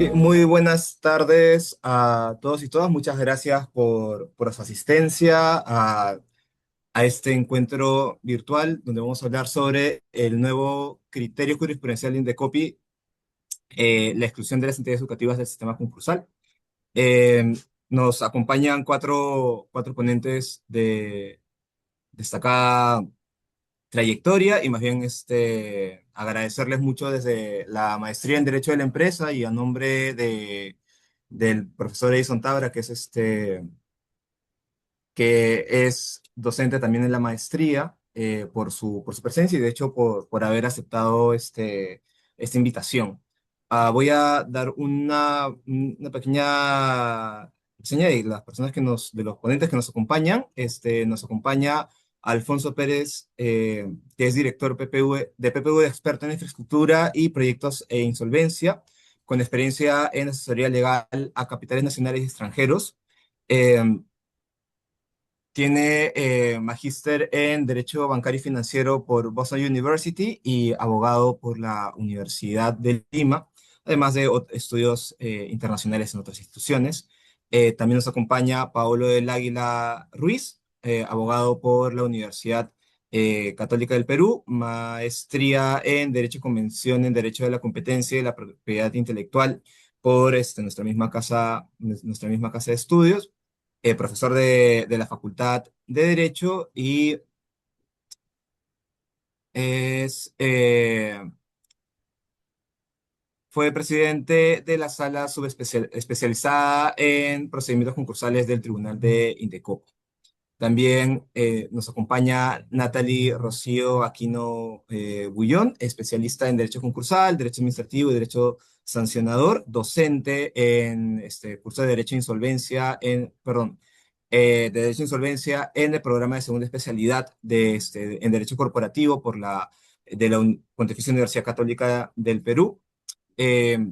Sí, muy buenas tardes a todos y todas. Muchas gracias por su asistencia a este encuentro virtual donde vamos a hablar sobre el nuevo criterio jurisprudencial de Indecopi, la exclusión de las entidades educativas del sistema concursal. Eh, Nos acompañan cuatro ponentes de destacada trayectoria y más bien agradecerles mucho desde la maestría en Derecho de la Empresa y a nombre del profesor Edison Tabra, que es docente también en la maestría, por su presencia y de hecho por haber aceptado esta invitación. Voy a dar una pequeña reseña de las personas de los ponentes que nos acompañan. Nos acompaña Alfonso Pérez, que es director PPV de experto en infraestructura y proyectos e insolvencia, con experiencia en asesoría legal a capitales nacionales y extranjeros. Eh, Tiene magíster en Derecho Bancario y Financiero por Boston University y abogado por la Universidad de Lima, además de estudios internacionales en otras instituciones. También nos acompaña Paolo del Águila Ruiz, abogado por la Universidad Católica del Perú, maestría en Derecho y Convención en Derecho de la Competencia y la Propiedad Intelectual por nuestra misma casa de estudios, profesor de la Facultad de Derecho y es, fue presidente de la sala especializada en procedimientos concursales del Tribunal de Indecopi. También nos acompaña Natalie Rocío Aquino Bullón, especialista en Derecho Concursal, Derecho Administrativo y Derecho Sancionador, docente en este curso de Derecho de Insolvencia, de Derecho de Insolvencia en el programa de segunda especialidad en Derecho Corporativo de la Pontificia Universidad Católica del Perú. Eh,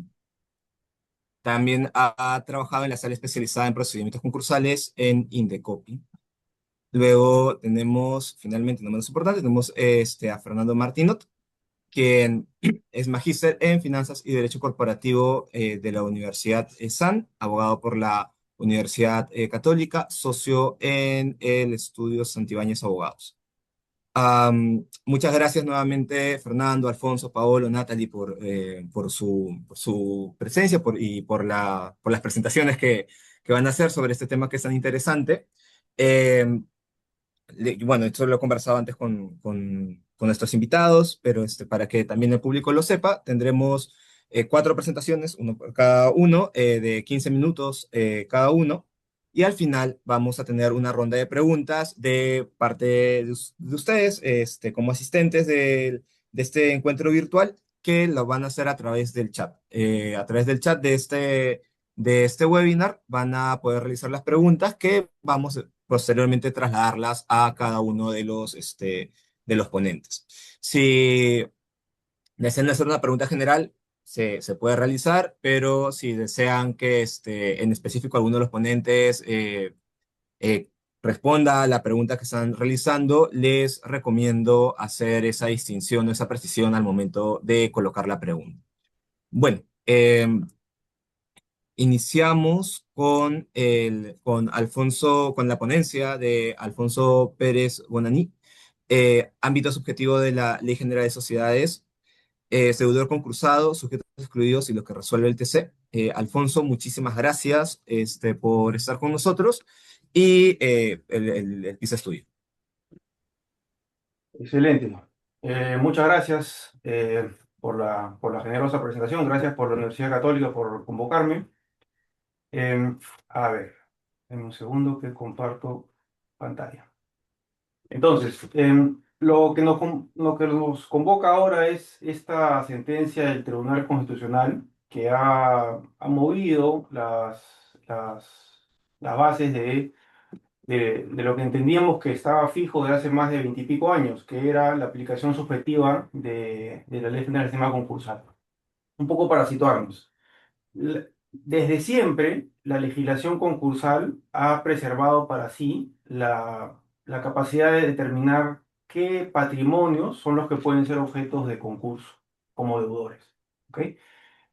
También ha trabajado en la sala especializada en procedimientos concursales en Indecopi. Luego tenemos, finalmente, no menos importante, tenemos a Fernando Martinot, quien es magíster en Finanzas y Derecho Corporativo de la Universidad SAN, abogado por la Universidad Católica, socio en el estudio Santibáñez Abogados. Muchas gracias nuevamente, Fernando, Alfonso, Paolo, Natalie, por su presencia y por las presentaciones que van a hacer sobre este tema que es tan interesante. Eh, bueno, esto lo he conversado antes con nuestros invitados, pero para que también el público lo sepa, tendremos cuatro presentaciones, uno por cada uno, de 15 minutos cada uno, y al final vamos a tener una ronda de preguntas de parte de ustedes, como asistentes de este encuentro virtual, que lo van a hacer a través del chat. A través del chat de este webinar van a poder realizar las preguntas que vamos posteriormente trasladarlas a cada uno de los ponentes. Si desean hacer una pregunta general, se puede realizar, pero si desean que en específico alguno de los ponentes eh, responda a la pregunta que están realizando, les recomiendo hacer esa distinción o esa precisión al momento de colocar la pregunta. Bueno, iniciamos con la ponencia de Alfonso Pérez Bonaní, ámbito subjetivo de la Ley General de Sociedades, deudor concursado, sujetos excluidos y lo que resuelve el TC. Alfonso, muchísimas gracias por estar con nosotros y el piso es tuyo. Excelente. Muchas gracias por la generosa presentación. Gracias por la Universidad Católica por convocarme. A ver, en un segundo que comparto pantalla. Entonces, lo que nos convoca ahora es esta sentencia del Tribunal Constitucional que ha movido las bases de lo que entendíamos que estaba fijo de hace más de 20 y pico años, que era la aplicación subjetiva de la Ley General del Sistema Concursal. Un poco para situarnos. Desde siempre, la legislación concursal ha preservado para sí la capacidad de determinar qué patrimonios son los que pueden ser objetos de concurso como deudores. ¿Ok?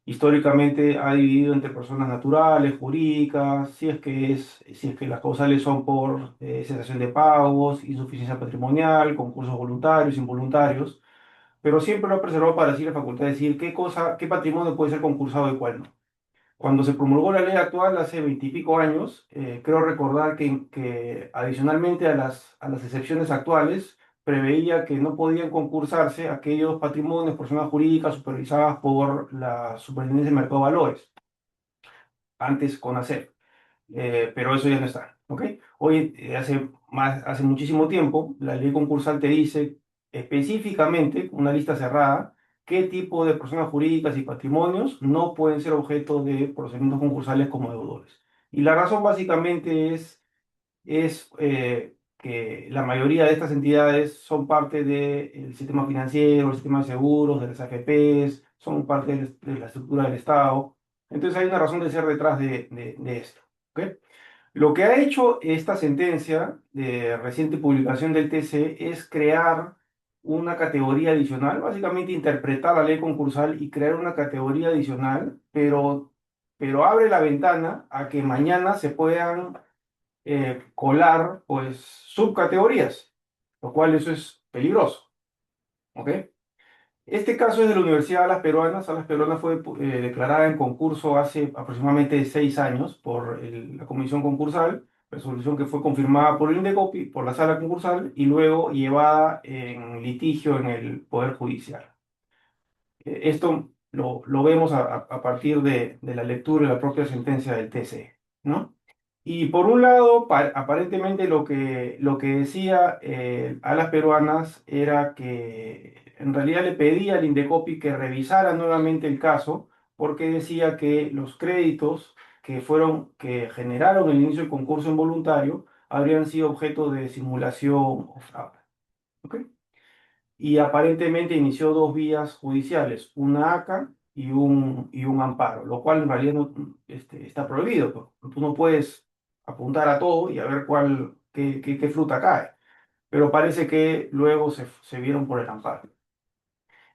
Históricamente ha dividido entre personas naturales, jurídicas, si es que las causales son por cesación de pagos, insuficiencia patrimonial, concursos voluntarios, involuntarios, pero siempre lo ha preservado para decir la facultad de decir qué patrimonio puede ser concursado y cuál no. Cuando se promulgó la ley actual hace veintipico años, creo recordar que adicionalmente a las excepciones actuales, preveía que no podían concursarse aquellos patrimonios, personas jurídicas supervisadas por la Superintendencia de Mercado de Valores, antes CONACER, pero eso ya no está, ¿ok? Hoy, hace muchísimo tiempo, la ley concursal te dice específicamente, una lista cerrada, qué tipo de personas jurídicas y patrimonios no pueden ser objeto de procedimientos concursales como deudores. Y la razón básicamente es que la mayoría de estas entidades son parte del sistema financiero, el sistema de seguros, de las AFPs, son parte de la estructura del Estado. Entonces hay una razón de ser detrás de esto. ¿Ok? Lo que ha hecho esta sentencia de reciente publicación del TC es crear una categoría adicional, básicamente interpretar la ley concursal y crear una categoría adicional, pero abre la ventana a que mañana se puedan colar pues subcategorías, lo cual eso es peligroso. ¿Ok? Este caso es de la Universidad de Alas Peruanas. Alas Peruanas fue declarada en concurso hace aproximadamente 6 años por la comisión concursal, resolución que fue confirmada por el INDECOPI, por la sala concursal y luego llevada en litigio en el Poder Judicial. Esto lo vemos a partir de la lectura de la propia sentencia del TC, ¿no? Y por un lado, aparentemente lo que decía a las peruanas era que en realidad le pedía al Indecopi que revisara nuevamente el caso porque decía que los créditos que generaron el inicio del concurso involuntario habrían sido objeto de simulación o fraude. ¿Ok? Y aparentemente inició dos vías judiciales, una ACA y un amparo, lo cual en realidad está prohibido, pues. Tú no puedes apuntar a todo y a ver qué fruta cae, pero parece que luego se vieron por el amparo.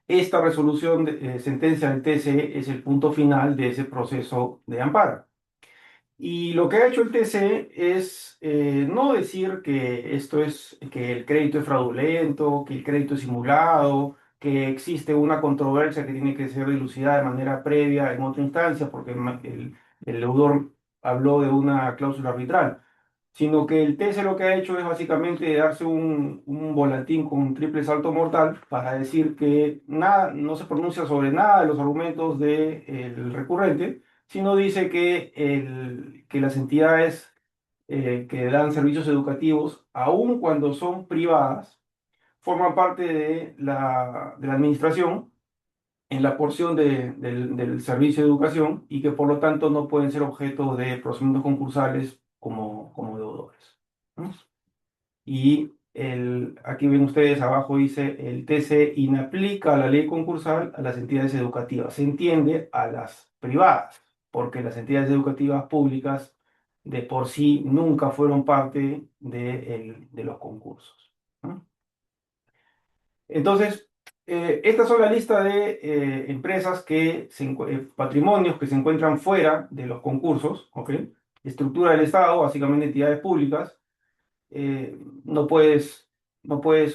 Esta resolución de sentencia del TC es el punto final de ese proceso de amparo. Y lo que ha hecho el TC es no decir que el crédito es fraudulento, que el crédito es simulado, que existe una controversia que tiene que ser dilucidada de manera previa en otra instancia, porque el deudor habló de una cláusula arbitral, sino que el TC lo que ha hecho es básicamente darse un volantín con un triple salto mortal para decir que nada, no se pronuncia sobre nada de los argumentos del recurrente, sino dice que las entidades que dan servicios educativos, aun cuando son privadas, forman parte de la administración en la porción del servicio de educación y que por lo tanto no pueden ser objeto de procedimientos concursales como deudores, ¿no? Y aquí ven ustedes abajo dice, el TC inaplica la ley concursal a las entidades educativas. Se entiende a las privadas, porque las entidades educativas públicas de por sí nunca fueron parte de los concursos, ¿no? Entonces, estas son la lista de empresas patrimonios que se encuentran fuera de los concursos, ¿ok? Estructura del Estado, básicamente entidades públicas. No puedes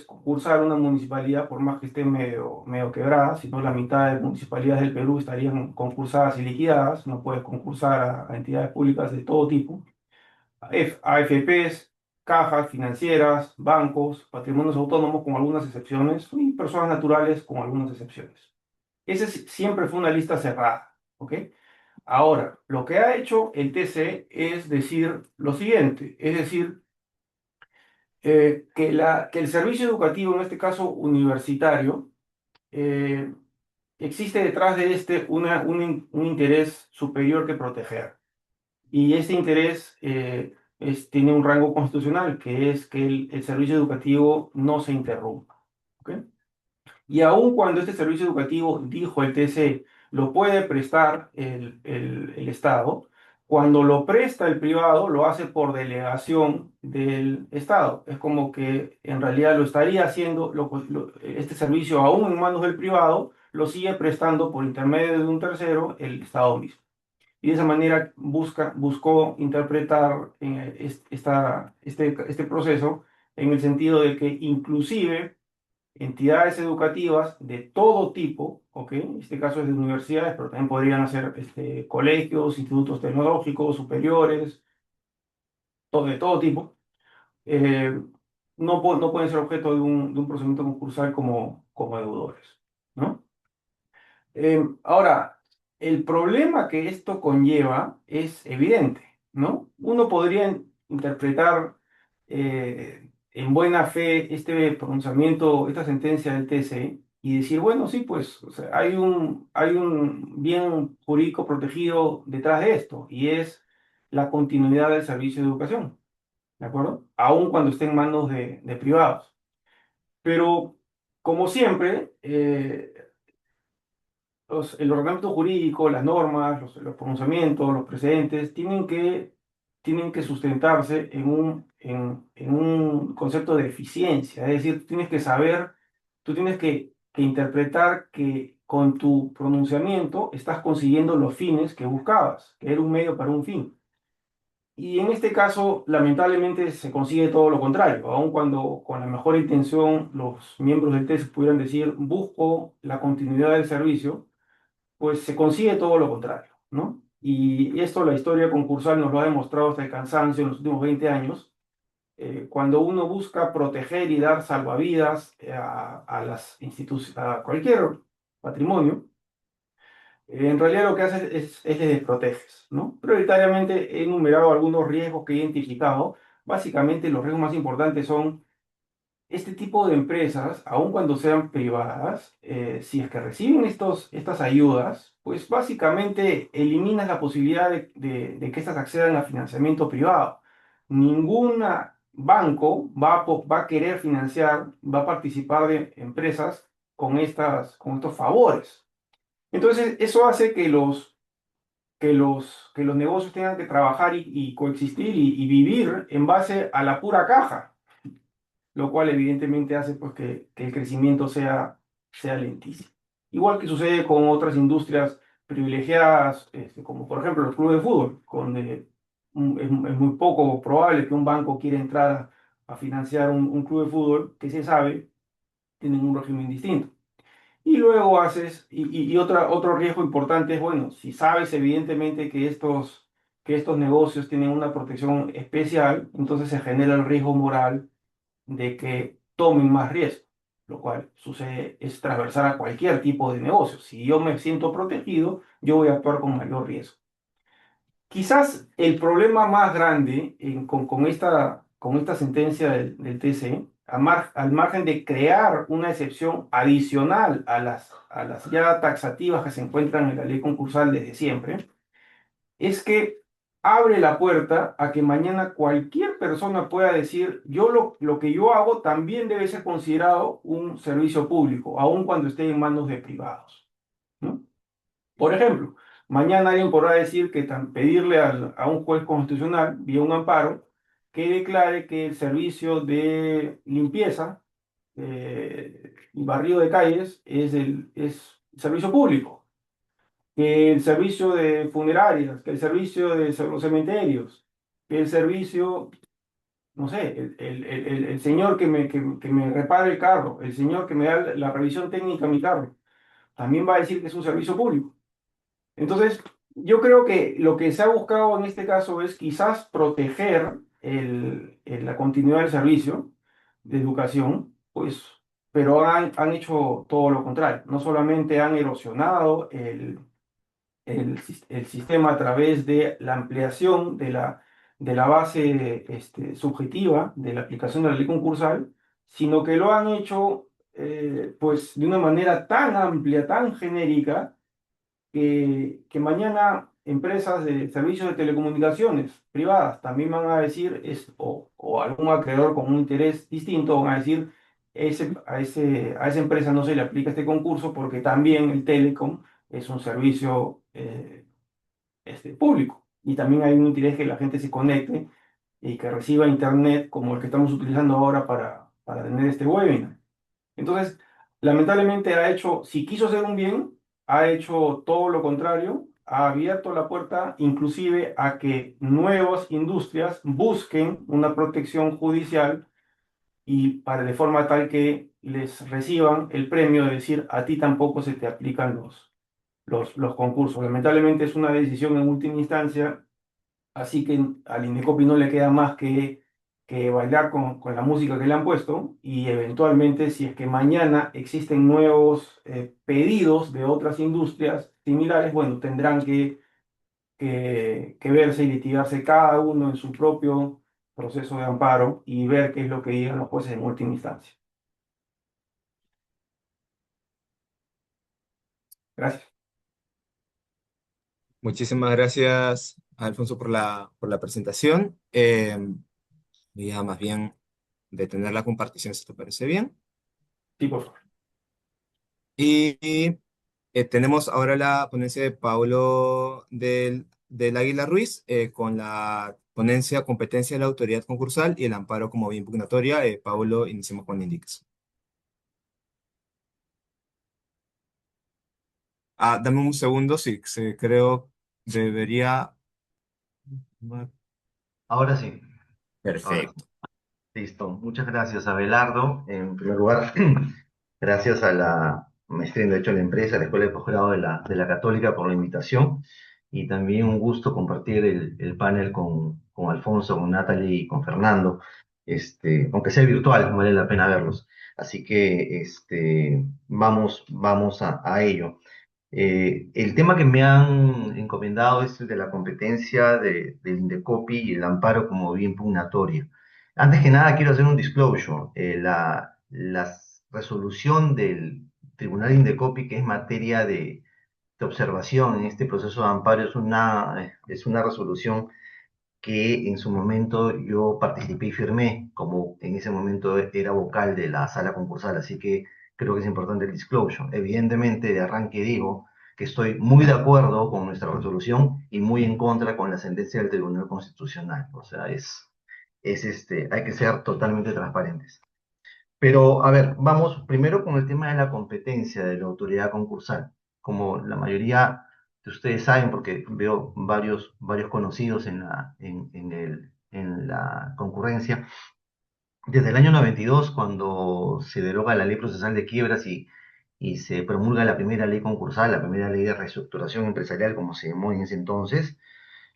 concursar una municipalidad por más que esté medio quebrada, sino la mitad de municipalidades del Perú estarían concursadas y liquidadas. No puedes concursar a entidades públicas de todo tipo. AFPs, cajas financieras, bancos, patrimonios autónomos con algunas excepciones y personas naturales con algunas excepciones. Siempre fue una lista cerrada, ¿ok? Ahora, lo que ha hecho el TC es decir lo siguiente, es decir, que el servicio educativo, en este caso universitario, eh, existe detrás de un interés superior que proteger. Y este interés tiene un rango constitucional, que es que el servicio educativo no se interrumpa. ¿Ok? Y aun cuando este servicio educativo, dijo el TC, lo puede prestar el Estado, cuando lo presta el privado, lo hace por delegación del Estado. Es como que en realidad lo estaría haciendo este servicio aún en manos del privado, lo sigue prestando por intermedio de un tercero el Estado mismo. Y de esa manera buscó interpretar este proceso en el sentido de que inclusive entidades educativas de todo tipo, ¿ok? En este caso es de universidades, pero también podrían ser colegios, institutos tecnológicos, superiores, de todo tipo, eh, no pueden ser objeto de un procedimiento concursal como deudores, ¿no? Ahora, el problema que esto conlleva es evidente, ¿no? Uno podría interpretar en buena fe este pronunciamiento, esta sentencia del TC y decir, bueno, sí, pues o sea, hay un bien jurídico protegido detrás de esto y es la continuidad del servicio de educación, ¿de acuerdo? Aun cuando esté en manos de privados. Pero, como siempre, el ordenamiento jurídico, las normas, los pronunciamientos, los precedentes, tienen que sustentarse en un concepto de eficiencia. Es decir, tú tienes que saber, tú tienes que interpretar que con tu pronunciamiento estás consiguiendo los fines que buscabas, que era un medio para un fin. Y en este caso, lamentablemente, se consigue todo lo contrario, aun cuando con la mejor intención los miembros del TES pudieran decir, busco la continuidad del servicio, pues se consigue todo lo contrario, ¿no? Y esto la historia concursal nos lo ha demostrado hasta el cansancio en los últimos 20 años. Cuando uno busca proteger y dar salvavidas a las instituciones, a cualquier patrimonio, en realidad lo que haces es les desproteges, ¿no? Prioritariamente he enumerado algunos riesgos que he identificado. Básicamente los riesgos más importantes son este tipo de empresas, aun cuando sean privadas, si es que reciben estas ayudas, pues básicamente eliminas la posibilidad de que estas accedan a financiamiento privado. Ningún banco va a querer financiar, va a participar de empresas con estos favores. Entonces, eso hace que los negocios tengan que trabajar y coexistir y vivir en base a la pura caja, lo cual evidentemente hace pues, que el crecimiento sea lentísimo. Igual que sucede con otras industrias privilegiadas, como por ejemplo los clubes de fútbol, donde es muy poco probable que un banco quiera entrar a financiar un club de fútbol que se sabe tienen un régimen distinto. Y luego y otro riesgo importante es, bueno, si sabes evidentemente que estos negocios tienen una protección especial, entonces se genera el riesgo moral de que tomen más riesgo, lo cual sucede, es transversal a cualquier tipo de negocio. Si yo me siento protegido, yo voy a actuar con mayor riesgo. Quizás el problema más grande con esta sentencia del TC, al margen de crear una excepción adicional a las ya taxativas que se encuentran en la ley concursal desde siempre, es que abre la puerta a que mañana cualquier persona pueda decir, lo que yo hago también debe ser considerado un servicio público, aun cuando esté en manos de privados, ¿no? Por ejemplo, mañana alguien podrá decir que pedirle a un juez constitucional, vía un amparo, que declare que el servicio de limpieza y barrido de calles es servicio público, que el servicio de funerarias, que el servicio de los cementerios, que el servicio, no sé, el señor que me repara el carro, el señor que me da la revisión técnica a mi carro, también va a decir que es un servicio público. Entonces, yo creo que lo que se ha buscado en este caso es quizás proteger la continuidad del servicio de educación, pues, pero han hecho todo lo contrario. No solamente han erosionado el sistema a través de la ampliación de la base subjetiva de la aplicación de la ley concursal, sino que lo han hecho pues de una manera tan amplia, tan genérica, que mañana empresas de servicios de telecomunicaciones privadas también van a decir, o algún acreedor con un interés distinto, van a decir, a esa empresa no se le aplica este concurso porque también el telecom es un servicio público. Y también hay un interés que la gente se conecte y que reciba internet como el que estamos utilizando ahora para tener este webinar. Entonces, lamentablemente ha hecho, si quiso hacer un bien, ha hecho todo lo contrario, ha abierto la puerta inclusive a que nuevas industrias busquen una protección judicial y para de forma tal que les reciban el premio de decir a ti tampoco se te aplican los concursos. Lamentablemente es una decisión en última instancia. Así que al Indecopi no le queda más que bailar con la música que le han puesto y eventualmente si es que mañana existen nuevos pedidos de otras industrias similares, bueno, tendrán que verse y litigarse cada uno en su propio proceso de amparo y ver qué es lo que digan los jueces en última instancia. Gracias. Muchísimas gracias, Alfonso, por la presentación. Y ya más bien detener la compartición, si te parece bien. Sí, por favor. Y tenemos ahora la ponencia de Pablo del Águila Ruiz con la ponencia Competencia de la Autoridad Concursal y el amparo como vía impugnatoria. Pablo, iniciemos cuando indiques. Dame un segundo, sí, creo debería. Ahora sí, ahora sí. Perfecto. Listo. Muchas gracias, Abelardo. En primer lugar, gracias a la maestría en Derecho de la Empresa, a la Escuela de Posgrado de la Católica por la invitación. Y también un gusto compartir el panel con Alfonso, con Natalie y con Fernando. Aunque sea virtual, vale la pena verlos. Así que vamos a ello. El tema que me han encomendado es el de la competencia del Indecopi y el amparo como vía impugnatoria. Antes que nada, quiero hacer un disclosure. La resolución del Tribunal Indecopi, que es materia de observación en este proceso de amparo, es una resolución que en su momento yo participé y firmé, como en ese momento era vocal de la sala concursal, así que creo que es importante el disclosure. Evidentemente, de arranque digo que estoy muy de acuerdo con nuestra resolución y muy en contra con la sentencia del Tribunal Constitucional. O sea, hay que ser totalmente transparentes. Pero, a ver, vamos primero con el tema de la competencia de la autoridad concursal. Como la mayoría de ustedes saben, porque veo varios conocidos en la concurrencia, desde el año 92, cuando se deroga la ley procesal de quiebras y se promulga la primera ley concursal, la primera ley de reestructuración empresarial, como se llamó en ese entonces,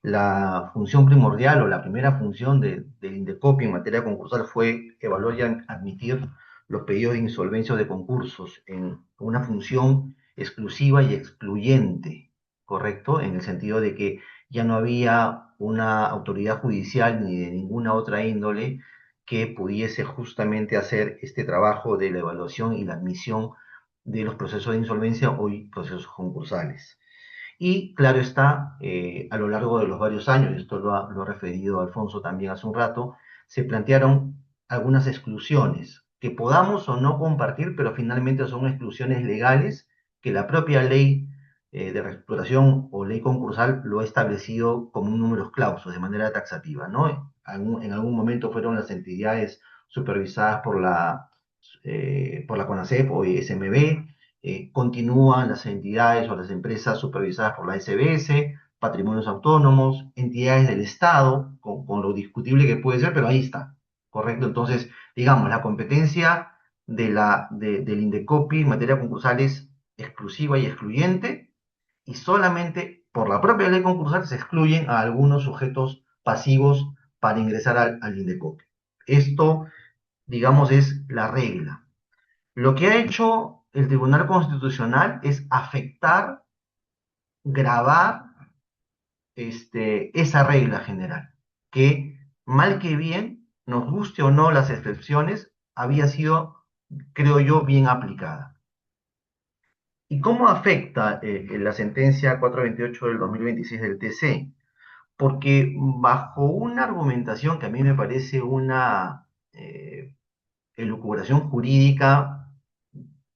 la función primordial o la primera función del Indecopi en materia concursal fue evaluar y admitir los pedidos de insolvencia o de concursos en una función exclusiva y excluyente, ¿correcto? En el sentido de que ya no había una autoridad judicial ni de ninguna otra índole que pudiese justamente hacer este trabajo de la evaluación y la admisión de los procesos de insolvencia o procesos concursales. Y claro está, a lo largo de los varios años, y esto lo ha referido Alfonso también hace un rato, se plantearon algunas exclusiones que podamos o no compartir, pero finalmente son exclusiones legales que la propia ley de reestructuración o ley concursal lo ha establecido como un número clausus de manera taxativa, ¿no? En algún momento fueron las entidades supervisadas por la CONACEP o SMB, continúan las entidades o las empresas supervisadas por la SBS, patrimonios autónomos, entidades del Estado, con lo discutible que puede ser, pero ahí está, ¿correcto? Entonces, digamos, la competencia del Indecopi en materia concursal es exclusiva y excluyente, y solamente por la propia ley concursal se excluyen a algunos sujetos pasivos para ingresar al Indecopi. Esto, digamos, es la regla. Lo que ha hecho el Tribunal Constitucional es afectar, grabar esa regla general, que mal que bien, nos guste o no las excepciones, había sido, creo yo, bien aplicada. ¿Y cómo afecta la sentencia 428 del 2026 del TC? Porque bajo una argumentación que a mí me parece una elucubración jurídica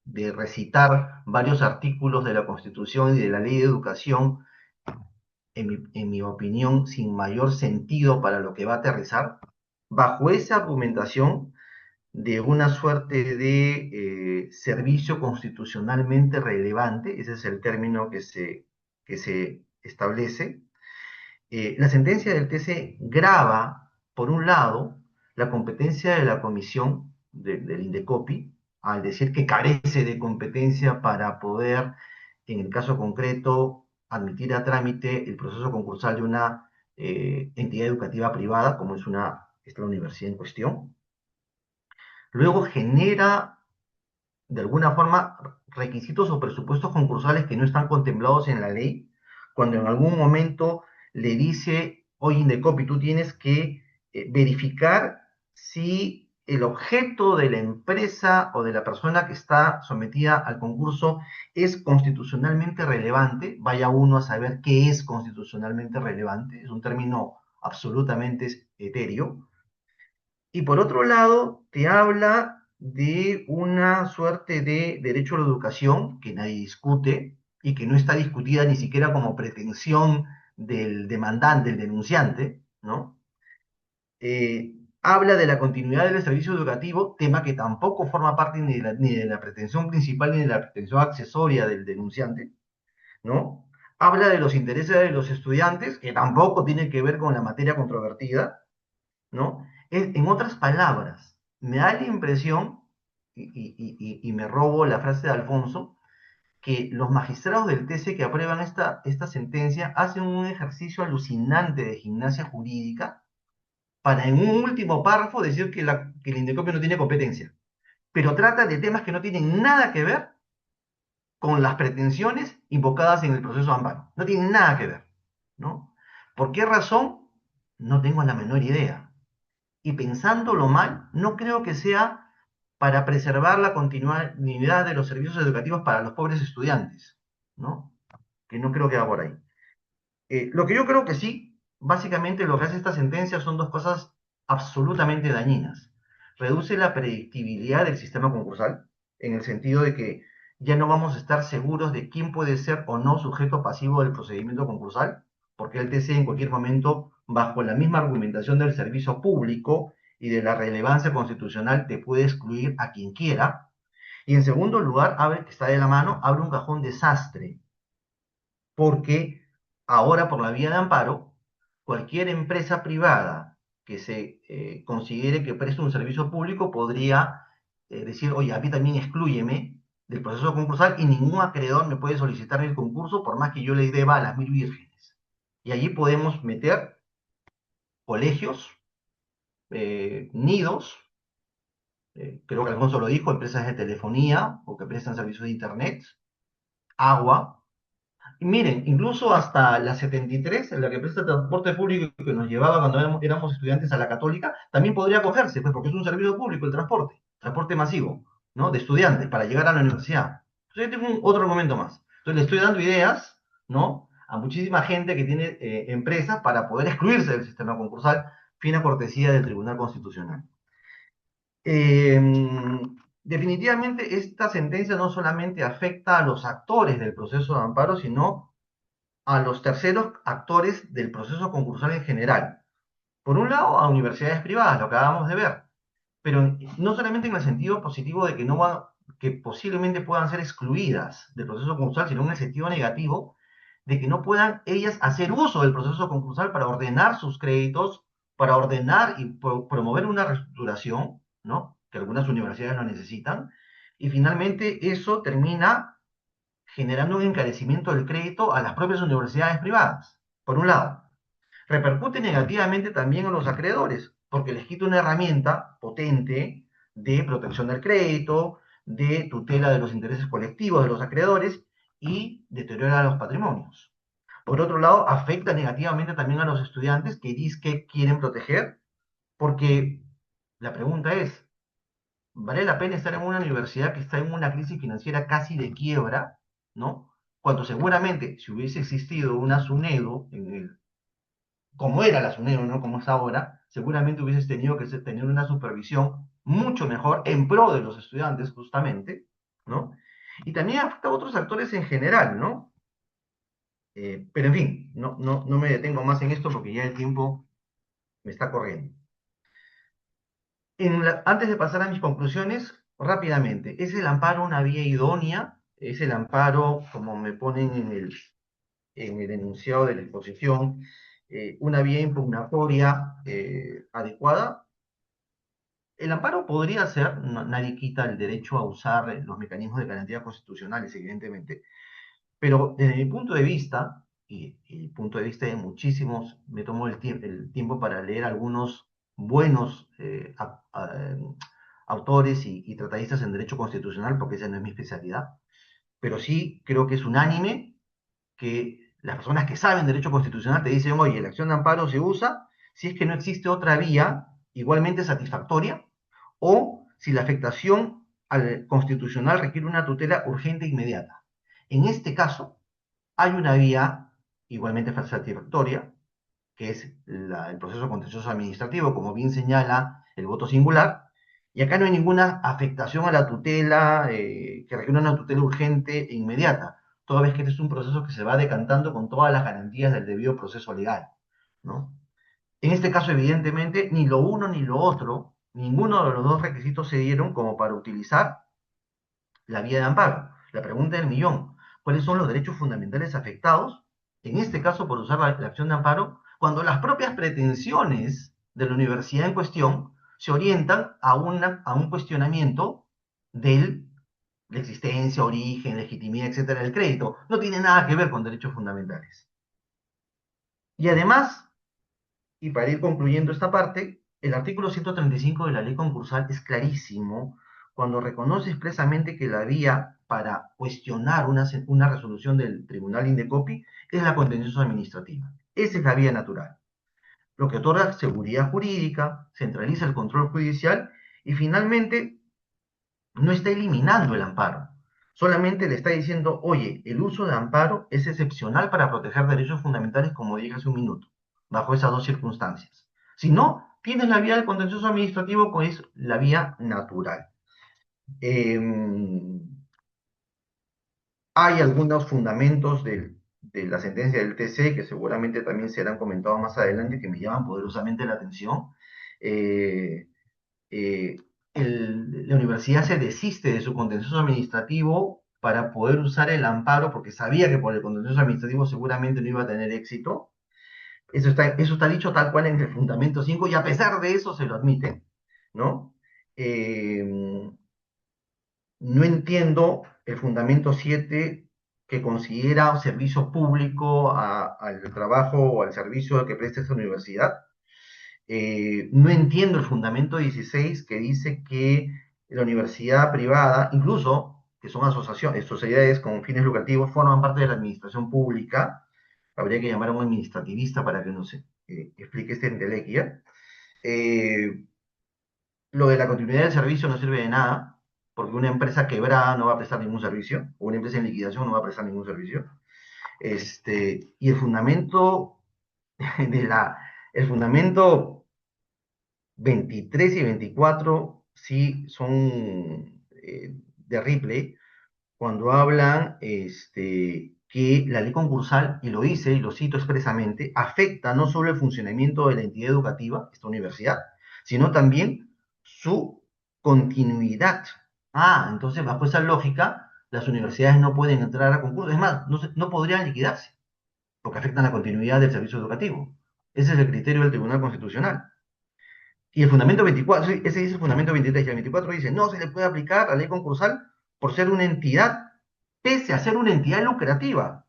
de recitar varios artículos de la Constitución y de la Ley de Educación, en mi opinión, sin mayor sentido para lo que va a aterrizar, bajo esa argumentación de una suerte de servicio constitucionalmente relevante, ese es el término que se establece. La sentencia del TC grava, por un lado, la competencia de la comisión del Indecopi, al decir que carece de competencia para poder, en el caso concreto, admitir a trámite el proceso concursal de una entidad educativa privada, como es la universidad en cuestión. Luego genera, de alguna forma, requisitos o presupuestos concursales que no están contemplados en la ley, cuando en algún momento le dice, oye, Indecopi, tú tienes que verificar si el objeto de la empresa o de la persona que está sometida al concurso es constitucionalmente relevante. Vaya uno a saber qué es constitucionalmente relevante, es un término absolutamente etéreo. Y por otro lado, te habla de una suerte de derecho a la educación que nadie discute y que no está discutida ni siquiera como pretensión del demandante, del denunciante, ¿no? Habla de la continuidad del servicio educativo, tema que tampoco forma parte ni de la pretensión principal ni de la pretensión accesoria del denunciante, ¿no? Habla de los intereses de los estudiantes, que tampoco tiene que ver con la materia controvertida, ¿no? En otras palabras, me da la impresión, y me robo la frase de Alfonso, que los magistrados del TC que aprueban esta sentencia hacen un ejercicio alucinante de gimnasia jurídica para en un último párrafo decir que el Indecopio no tiene competencia, pero trata de temas que no tienen nada que ver con las pretensiones invocadas en el proceso de amparo. No tienen nada que ver, ¿no? ¿Por qué razón? No tengo la menor idea. Y pensándolo mal, no creo que sea para preservar la continuidad de los servicios educativos para los pobres estudiantes, ¿no? Que no creo que va por ahí. Lo que yo creo que sí, básicamente lo que hace esta sentencia son dos cosas absolutamente dañinas. Reduce la predictibilidad del sistema concursal, en el sentido de que ya no vamos a estar seguros de quién puede ser o no sujeto pasivo del procedimiento concursal, porque el TC en cualquier momento, bajo la misma argumentación del servicio público y de la relevancia constitucional, te puede excluir a quien quiera. Y en segundo lugar, abre, que está de la mano, abre un cajón desastre, porque ahora por la vía de amparo, cualquier empresa privada que se considere que preste un servicio público podría decir, oye, a mí también exclúyeme del proceso concursal y ningún acreedor me puede solicitar el concurso por más que yo le deba a las mil vírgenes. Y allí podemos meter colegios, nidos, creo que Alfonso lo dijo, empresas de telefonía o que prestan servicios de internet, agua. Y miren, incluso hasta la 73, en la que presta transporte público que nos llevaba cuando éramos estudiantes a la Católica, también podría acogerse, pues porque es un servicio público el transporte masivo, ¿no? De estudiantes para llegar a la universidad. Entonces, yo tengo otro argumento más. Entonces, le estoy dando ideas, ¿no? A muchísima gente que tiene empresas para poder excluirse del sistema concursal, fina cortesía del Tribunal Constitucional. Eh, Definitivamente, esta sentencia no solamente afecta a los actores del proceso de amparo, sino a los terceros actores del proceso concursal en general. Por un lado, a universidades privadas, lo que acabamos de ver, pero no solamente en el sentido positivo de que, no van, que posiblemente puedan ser excluidas del proceso concursal, sino en el sentido negativo de que no puedan ellas hacer uso del proceso concursal para ordenar sus créditos, para ordenar y promover una reestructuración, ¿no? Que algunas universidades lo necesitan, y finalmente eso termina generando un encarecimiento del crédito a las propias universidades privadas, por un lado. Repercute negativamente también a los acreedores, porque les quita una herramienta potente de protección del crédito, de tutela de los intereses colectivos de los acreedores y deteriora los patrimonios. Por otro lado, afecta negativamente también a los estudiantes que quieren proteger, porque la pregunta es, ¿vale la pena estar en una universidad que está en una crisis financiera casi de quiebra, ¿no? Cuando seguramente si hubiese existido una SUNEDO, como era la SUNEDO, no como es ahora, seguramente hubieses tenido que tener una supervisión mucho mejor en pro de los estudiantes, justamente, ¿no? Y también afecta a otros actores en general, ¿no? Pero en fin, no me detengo más en esto porque ya el tiempo me está corriendo. Antes de pasar a mis conclusiones, rápidamente, ¿es el amparo una vía idónea? ¿Es el amparo, como me ponen en el enunciado de la exposición, una vía impugnatoria adecuada? El amparo podría ser, nadie quita el derecho a usar los mecanismos de garantías constitucionales, evidentemente, pero desde mi punto de vista, y el punto de vista de muchísimos, me tomo el tiempo para leer algunos buenos autores y tratadistas en derecho constitucional, porque esa no es mi especialidad, pero sí creo que es unánime que las personas que saben derecho constitucional te dicen, oye, la acción de amparo se usa si es que no existe otra vía igualmente satisfactoria o si la afectación al constitucional requiere una tutela urgente e inmediata. En este caso, hay una vía igualmente satisfactoria, que es el proceso contencioso administrativo, como bien señala el voto singular, y acá no hay ninguna afectación a la tutela que requiere una tutela urgente e inmediata, toda vez que este es un proceso que se va decantando con todas las garantías del debido proceso legal, ¿no? En este caso, evidentemente, ni lo uno ni lo otro, ninguno de los dos requisitos se dieron como para utilizar la vía de amparo. La pregunta del millón, ¿cuáles son los derechos fundamentales afectados? En este caso, por usar la acción de amparo, cuando las propias pretensiones de la universidad en cuestión se orientan a un cuestionamiento de la existencia, origen, legitimidad, etcétera, del crédito. No tiene nada que ver con derechos fundamentales. Y además, y para ir concluyendo esta parte, el artículo 135 de la ley concursal es clarísimo cuando reconoce expresamente que la vía para cuestionar una resolución del Tribunal Indecopi es la contencioso administrativa. Esa es la vía natural, lo que otorga seguridad jurídica, centraliza el control judicial y finalmente no está eliminando el amparo. Solamente le está diciendo, oye, el uso de amparo es excepcional para proteger derechos fundamentales, como dije hace un minuto, bajo esas dos circunstancias. Si no, tienes la vía del contencioso administrativo, que es la vía natural. Eh, Hay algunos fundamentos de la sentencia del TC que seguramente también serán comentados más adelante que me llaman poderosamente la atención. Eh, eh, la universidad se desiste de su contencioso administrativo para poder usar el amparo porque sabía que por el contencioso administrativo seguramente no iba a tener éxito. Eso está dicho tal cual en el fundamento 5 y a pesar de eso se lo admite, ¿no? Eh, no entiendo el fundamento 7 que considera servicio público al trabajo o al servicio que presta esta universidad. No entiendo el fundamento 16 que dice que la universidad privada, incluso que son asociaciones, sociedades con fines lucrativos, forman parte de la administración pública. Habría que llamar a un administrativista para que nos explique esta entelequia. Eh, lo de la continuidad del servicio no sirve de nada, porque una empresa quebrada no va a prestar ningún servicio, o una empresa en liquidación no va a prestar ningún servicio. Y el fundamento el fundamento 23 y 24 sí son de Ripley, cuando hablan que la ley concursal, y lo dice, y lo cito expresamente, afecta no solo el funcionamiento de la entidad educativa, esta universidad, sino también su continuidad. Ah, entonces bajo esa lógica, las universidades no pueden entrar a concursos, es más, no podrían liquidarse, porque afectan la continuidad del servicio educativo. Ese es el criterio del Tribunal Constitucional. Y el fundamento 24, sí, ese dice el fundamento 23, y el 24 dice, no se le puede aplicar la ley concursal por ser una entidad, pese a ser una entidad lucrativa.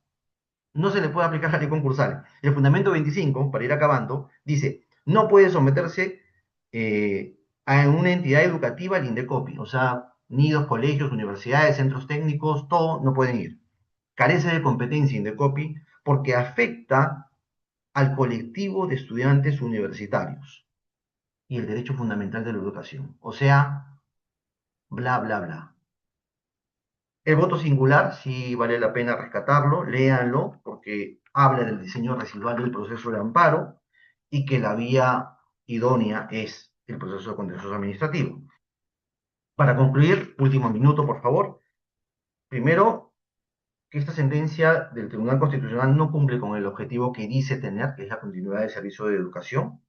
No se le puede aplicar la ley concursal. El fundamento 25, para ir acabando, dice, no puede someterse a una entidad educativa al INDECOPI, o sea, nidos, colegios, universidades, centros técnicos, todo, no pueden ir. Carece de competencia INDECOPI porque afecta al colectivo de estudiantes universitarios y el derecho fundamental de la educación. O sea, bla, bla, bla. El voto singular sí vale la pena rescatarlo, léanlo, porque habla del diseño residual del proceso de amparo y que la vía idónea es el proceso contencioso administrativo. Para concluir, último minuto, por favor. Primero, que esta sentencia del Tribunal Constitucional no cumple con el objetivo que dice tener, que es la continuidad del servicio de educación.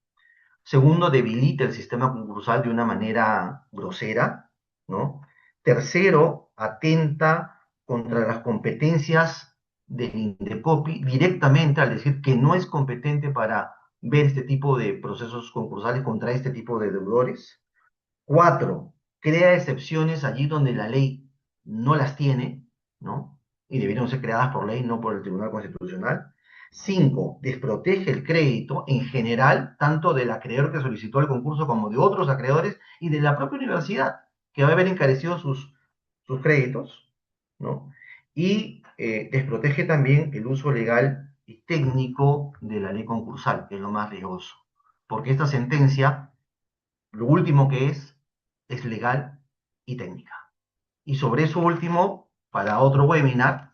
Segundo, debilita el sistema concursal de una manera grosera, ¿no? Tercero, atenta contra las competencias del Indecopi directamente al decir que no es competente para ver este tipo de procesos concursales contra este tipo de deudores. Cuatro, crea excepciones allí donde la ley no las tiene, ¿no? Y debieron ser creadas por ley, no por el Tribunal Constitucional. Cinco, desprotege el crédito en general, tanto del acreedor que solicitó el concurso como de otros acreedores y de la propia universidad, que va a haber encarecido sus créditos, ¿no? Y desprotege también el uso legal y técnico de la ley concursal, que es lo más riesgoso. Porque esta sentencia, lo último que es legal y técnica. Y sobre eso último, para otro webinar,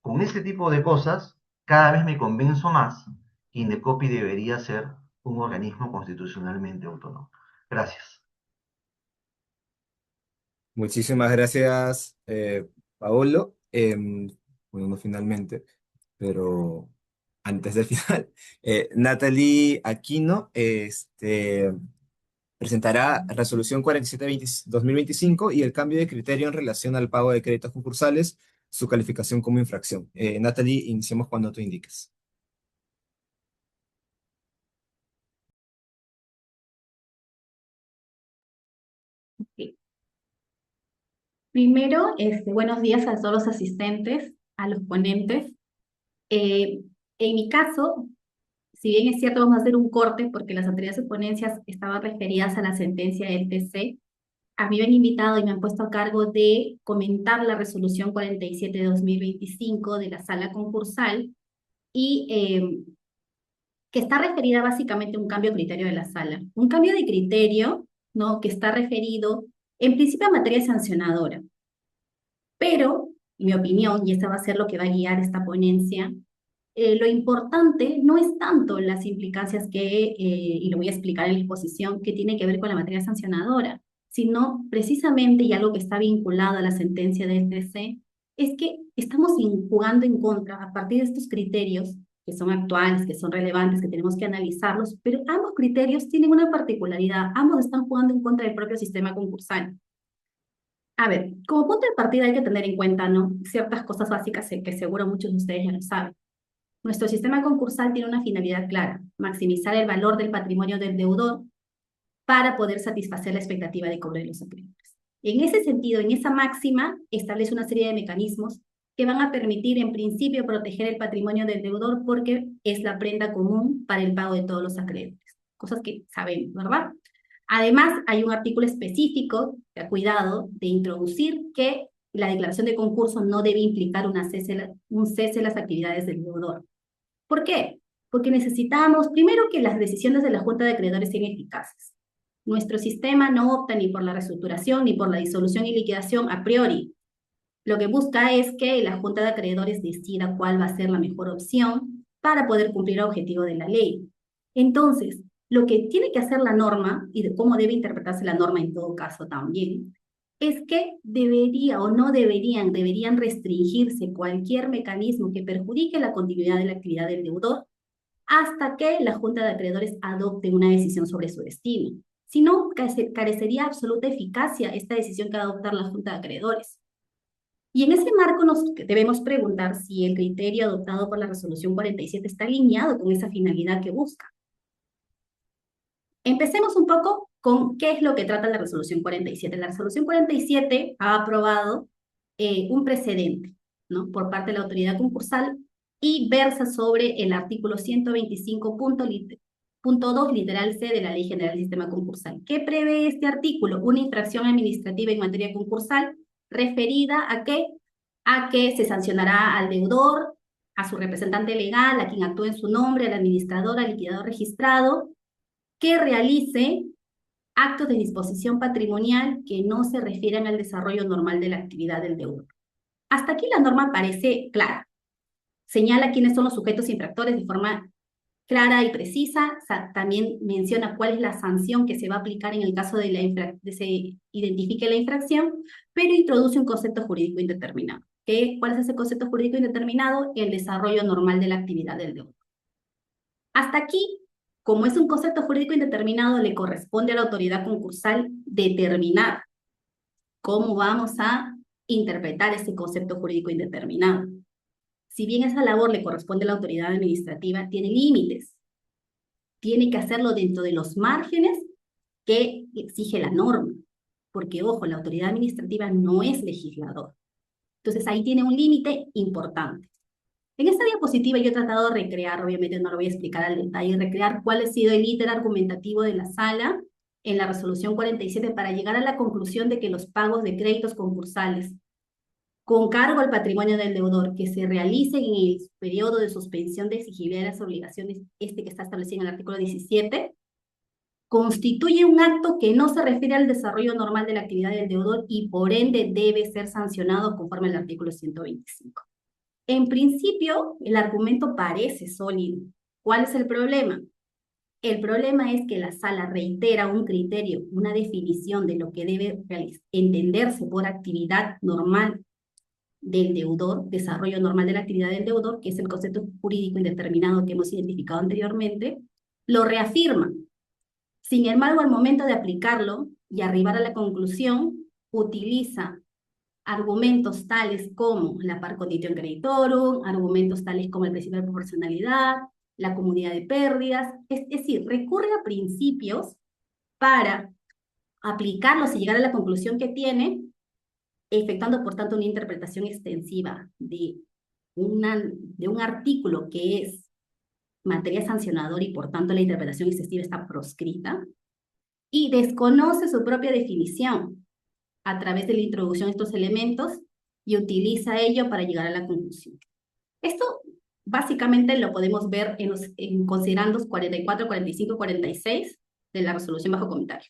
con este tipo de cosas, cada vez me convenzo más que Indecopi debería ser un organismo constitucionalmente autónomo. Gracias. Muchísimas gracias, Paolo. Bueno, no finalmente, pero antes del final, Natalie Aquino presentará resolución 47-2025 y el cambio de criterio en relación al pago de créditos concursales, su calificación como infracción. Natalie, iniciamos cuando tú indiques. Sí. Primero, buenos días a todos los asistentes, a los ponentes. En mi caso, si bien es cierto, vamos a hacer un corte porque las anteriores ponencias estaban referidas a la sentencia del TC, a mí me han invitado y me han puesto a cargo de comentar la resolución 47 de 2025 de la sala concursal y que está referida básicamente a un cambio de criterio de la sala. Un cambio de criterio, ¿no? Que está referido en principio a materia sancionadora. Pero, en mi opinión, y esa va a ser lo que va a guiar esta ponencia, lo importante no es tanto las implicancias y lo voy a explicar en la exposición, que tiene que ver con la materia sancionadora, sino precisamente, y algo que está vinculado a la sentencia del TC, es que estamos jugando en contra a partir de estos criterios que son actuales, que son relevantes, que tenemos que analizarlos, pero ambos criterios tienen una particularidad, ambos están jugando en contra del propio sistema concursal. A ver, como punto de partida hay que tener en cuenta, ¿no? Ciertas cosas básicas que seguro muchos de ustedes ya lo saben. Nuestro sistema concursal tiene una finalidad clara: maximizar el valor del patrimonio del deudor para poder satisfacer la expectativa de cobro de los acreedores. En ese sentido, en esa máxima, establece una serie de mecanismos que van a permitir, en principio, proteger el patrimonio del deudor porque es la prenda común para el pago de todos los acreedores. Cosas que sabemos, ¿verdad? Además, hay un artículo específico que ha cuidado de introducir que la declaración de concurso no debe implicar un cese de las actividades del deudor. ¿Por qué? Porque necesitamos, primero, que las decisiones de la Junta de Acreedores sean eficaces. Nuestro sistema no opta ni por la reestructuración ni por la disolución y liquidación a priori. Lo que busca es que la Junta de Acreedores decida cuál va a ser la mejor opción para poder cumplir el objetivo de la ley. Entonces, lo que tiene que hacer la norma, y de cómo debe interpretarse la norma en todo caso también, es que debería o no deberían restringirse cualquier mecanismo que perjudique la continuidad de la actividad del deudor hasta que la Junta de Acreedores adopte una decisión sobre su destino. Si no, carecería absoluta eficacia esta decisión que va a adoptar la Junta de Acreedores. Y en ese marco nos debemos preguntar si el criterio adoptado por la resolución 47 está alineado con esa finalidad que busca. Empecemos un poco con qué es lo que trata la resolución 47. La resolución 47 ha aprobado un precedente, ¿no?, por parte de la autoridad concursal y versa sobre el artículo 125.2 literal C de la Ley General del Sistema Concursal. ¿Qué prevé este artículo? Una infracción administrativa en materia concursal referida a qué? A que se sancionará al deudor, a su representante legal, a quien actúe en su nombre, al administrador, al liquidador registrado, que realice actos de disposición patrimonial que no se refieran al desarrollo normal de la actividad del deudor. Hasta aquí la norma parece clara. Señala quiénes son los sujetos infractores de forma clara y precisa. También menciona cuál es la sanción que se va a aplicar en el caso de se identifique la infracción, pero introduce un concepto jurídico indeterminado. ¿Cuál es ese concepto jurídico indeterminado? El desarrollo normal de la actividad del deudor. Hasta aquí Como es un concepto jurídico indeterminado, le corresponde a la autoridad concursal determinar cómo vamos a interpretar ese concepto jurídico indeterminado. Si bien esa labor le corresponde a la autoridad administrativa, tiene límites. Tiene que hacerlo dentro de los márgenes que exige la norma. Porque, ojo, la autoridad administrativa no es legislador. Entonces, ahí tiene un límite importante. En esta diapositiva yo he tratado de recrear, obviamente no lo voy a explicar al detalle, recrear cuál ha sido el íter argumentativo de la sala en la resolución 47 para llegar a la conclusión de que los pagos de créditos concursales con cargo al patrimonio del deudor que se realicen en el periodo de suspensión de exigibilidad de las obligaciones, que está establecido en el artículo 17, constituye un acto que no se refiere al desarrollo normal de la actividad del deudor y por ende debe ser sancionado conforme al artículo 125. En principio, el argumento parece sólido. ¿Cuál es el problema? El problema es que la sala reitera un criterio, una definición de lo que debe entenderse por actividad normal del deudor, desarrollo normal de la actividad del deudor, que es el concepto jurídico indeterminado que hemos identificado anteriormente, lo reafirma. Sin embargo, al momento de aplicarlo y arribar a la conclusión, utiliza argumentos tales como la par conditio creditorum, argumentos tales como el principio de proporcionalidad, la comunidad de pérdidas, es decir, recurre a principios para aplicarlos y llegar a la conclusión que tiene, efectuando por tanto una interpretación extensiva de un artículo que es materia sancionadora y por tanto la interpretación extensiva está proscrita, y desconoce su propia definición a través de la introducción de estos elementos y utiliza ello para llegar a la conclusión. Esto básicamente lo podemos ver en considerandos 44, 45 y 46 de la resolución bajo comentario,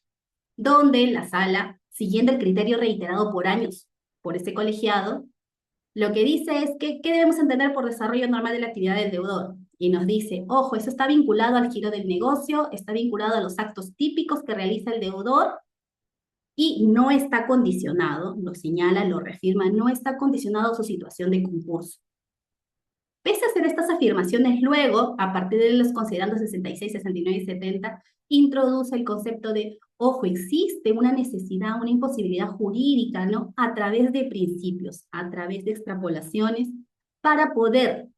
donde la sala, siguiendo el criterio reiterado por años por este colegiado, lo que dice es que, ¿qué debemos entender por desarrollo normal de la actividad del deudor? Y nos dice, ojo, eso está vinculado al giro del negocio, está vinculado a los actos típicos que realiza el deudor y no está condicionado, lo señala, lo reafirma, no está condicionado a su situación de concurso. Pese a hacer estas afirmaciones, luego, a partir de los considerandos 66, 69 y 70, introduce el concepto de, ojo, existe una necesidad, una imposibilidad jurídica, ¿no? A través de principios, a través de extrapolaciones, para poder,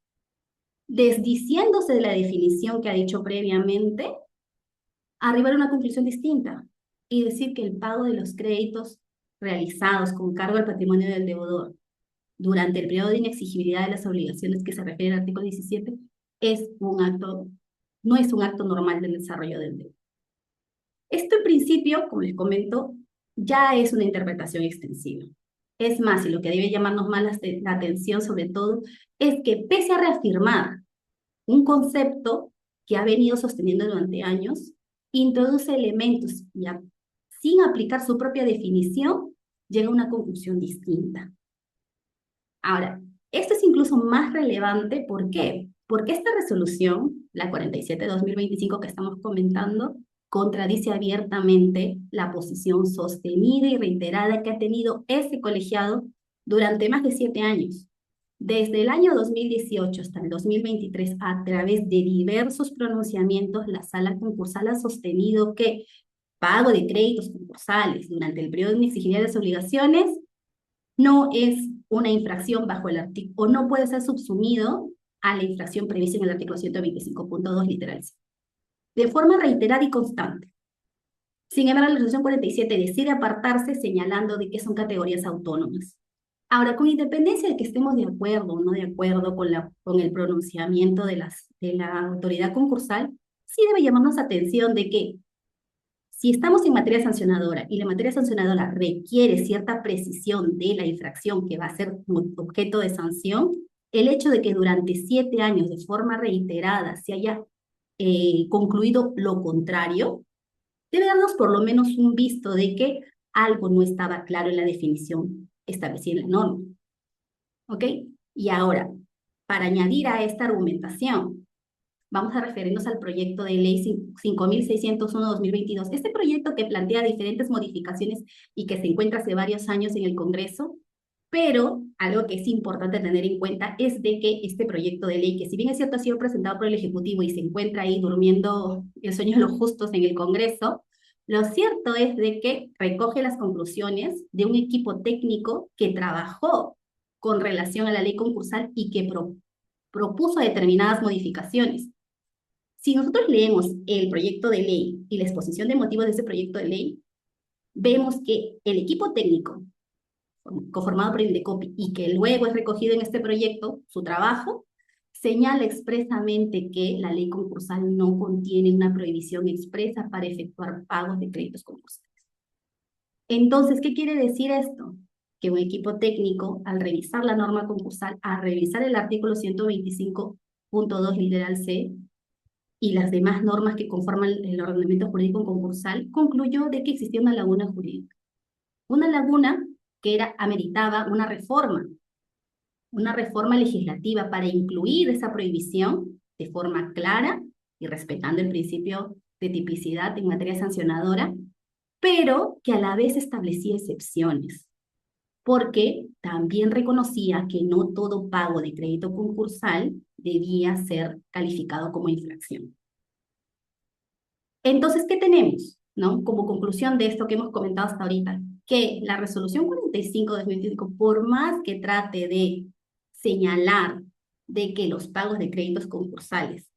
desdiciéndose de la definición que ha dicho previamente, arribar a una conclusión distinta y decir que el pago de los créditos realizados con cargo al patrimonio del deudor durante el periodo de inexigibilidad de las obligaciones que se refiere al artículo 17 es un acto, no es un acto normal del desarrollo del deudor. Esto en principio, como les comento, ya es una interpretación extensiva. Es más, y lo que debe llamarnos más la atención sobre todo, es que pese a reafirmar un concepto que ha venido sosteniendo durante años, introduce elementos y sin aplicar su propia definición, llega a una conclusión distinta. Ahora, esto es incluso más relevante, ¿por qué? Porque esta resolución, la 47/2025 que estamos comentando, contradice abiertamente la posición sostenida y reiterada que ha tenido ese colegiado durante más de 7 años. Desde el año 2018 hasta el 2023, a través de diversos pronunciamientos, la sala concursal ha sostenido que pago de créditos concursales durante el periodo de inexigibilidad de las obligaciones no es una infracción bajo el artículo, o no puede ser subsumido a la infracción prevista en el artículo 125.2 literal C, de forma reiterada y constante. Sin embargo, la resolución 47 decide apartarse señalando de que son categorías autónomas. Ahora, con independencia de que estemos de acuerdo o no de acuerdo con el pronunciamiento de la autoridad concursal, sí debe llamarnos atención de que si estamos en materia sancionadora y la materia sancionadora requiere cierta precisión de la infracción que va a ser objeto de sanción, el hecho de que durante 7 años de forma reiterada se haya concluido lo contrario, debe darnos por lo menos un visto de que algo no estaba claro en la definición establecida en la norma. ¿Ok? Y ahora, para añadir a esta argumentación, vamos a referirnos al proyecto de ley 5601-2022. Este proyecto que plantea diferentes modificaciones y que se encuentra hace varios años en el Congreso, Pero algo que es importante tener en cuenta es de que este proyecto de ley, que si bien es cierto ha sido presentado por el Ejecutivo y se encuentra ahí durmiendo el sueño de los justos en el Congreso, lo cierto es de que recoge las conclusiones de un equipo técnico que trabajó con relación a la ley concursal y que propuso determinadas modificaciones. Si nosotros leemos el proyecto de ley y la exposición de motivos de ese proyecto de ley, vemos que el equipo técnico conformado por Indecopi y que luego es recogido en este proyecto, su trabajo, señala expresamente que la ley concursal no contiene una prohibición expresa para efectuar pagos de créditos concursales. Entonces, ¿qué quiere decir esto? Que un equipo técnico, al revisar la norma concursal, al revisar el artículo 125.2 literal C y las demás normas que conforman el ordenamiento jurídico concursal, concluyó de que existía una laguna jurídica. Una laguna que ameritaba una reforma legislativa para incluir esa prohibición de forma clara y respetando el principio de tipicidad en materia sancionadora, pero que a la vez establecía excepciones, porque también reconocía que no todo pago de crédito concursal debía ser calificado como infracción. Entonces, ¿qué tenemos? ¿No? Como conclusión de esto que hemos comentado hasta ahorita, que la resolución 45 de 2025, por más que trate de señalar de que los pagos de créditos concursales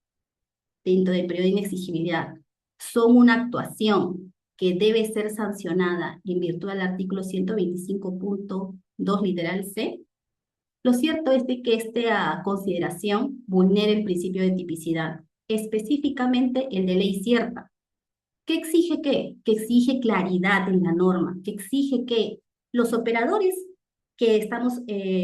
dentro del periodo de inexigibilidad son una actuación que debe ser sancionada en virtud del artículo 125.2 literal C, lo cierto es de que esta consideración vulnera el principio de tipicidad, específicamente el de ley cierta. ¿Qué exige qué? Que exige claridad en la norma, que exige que los operadores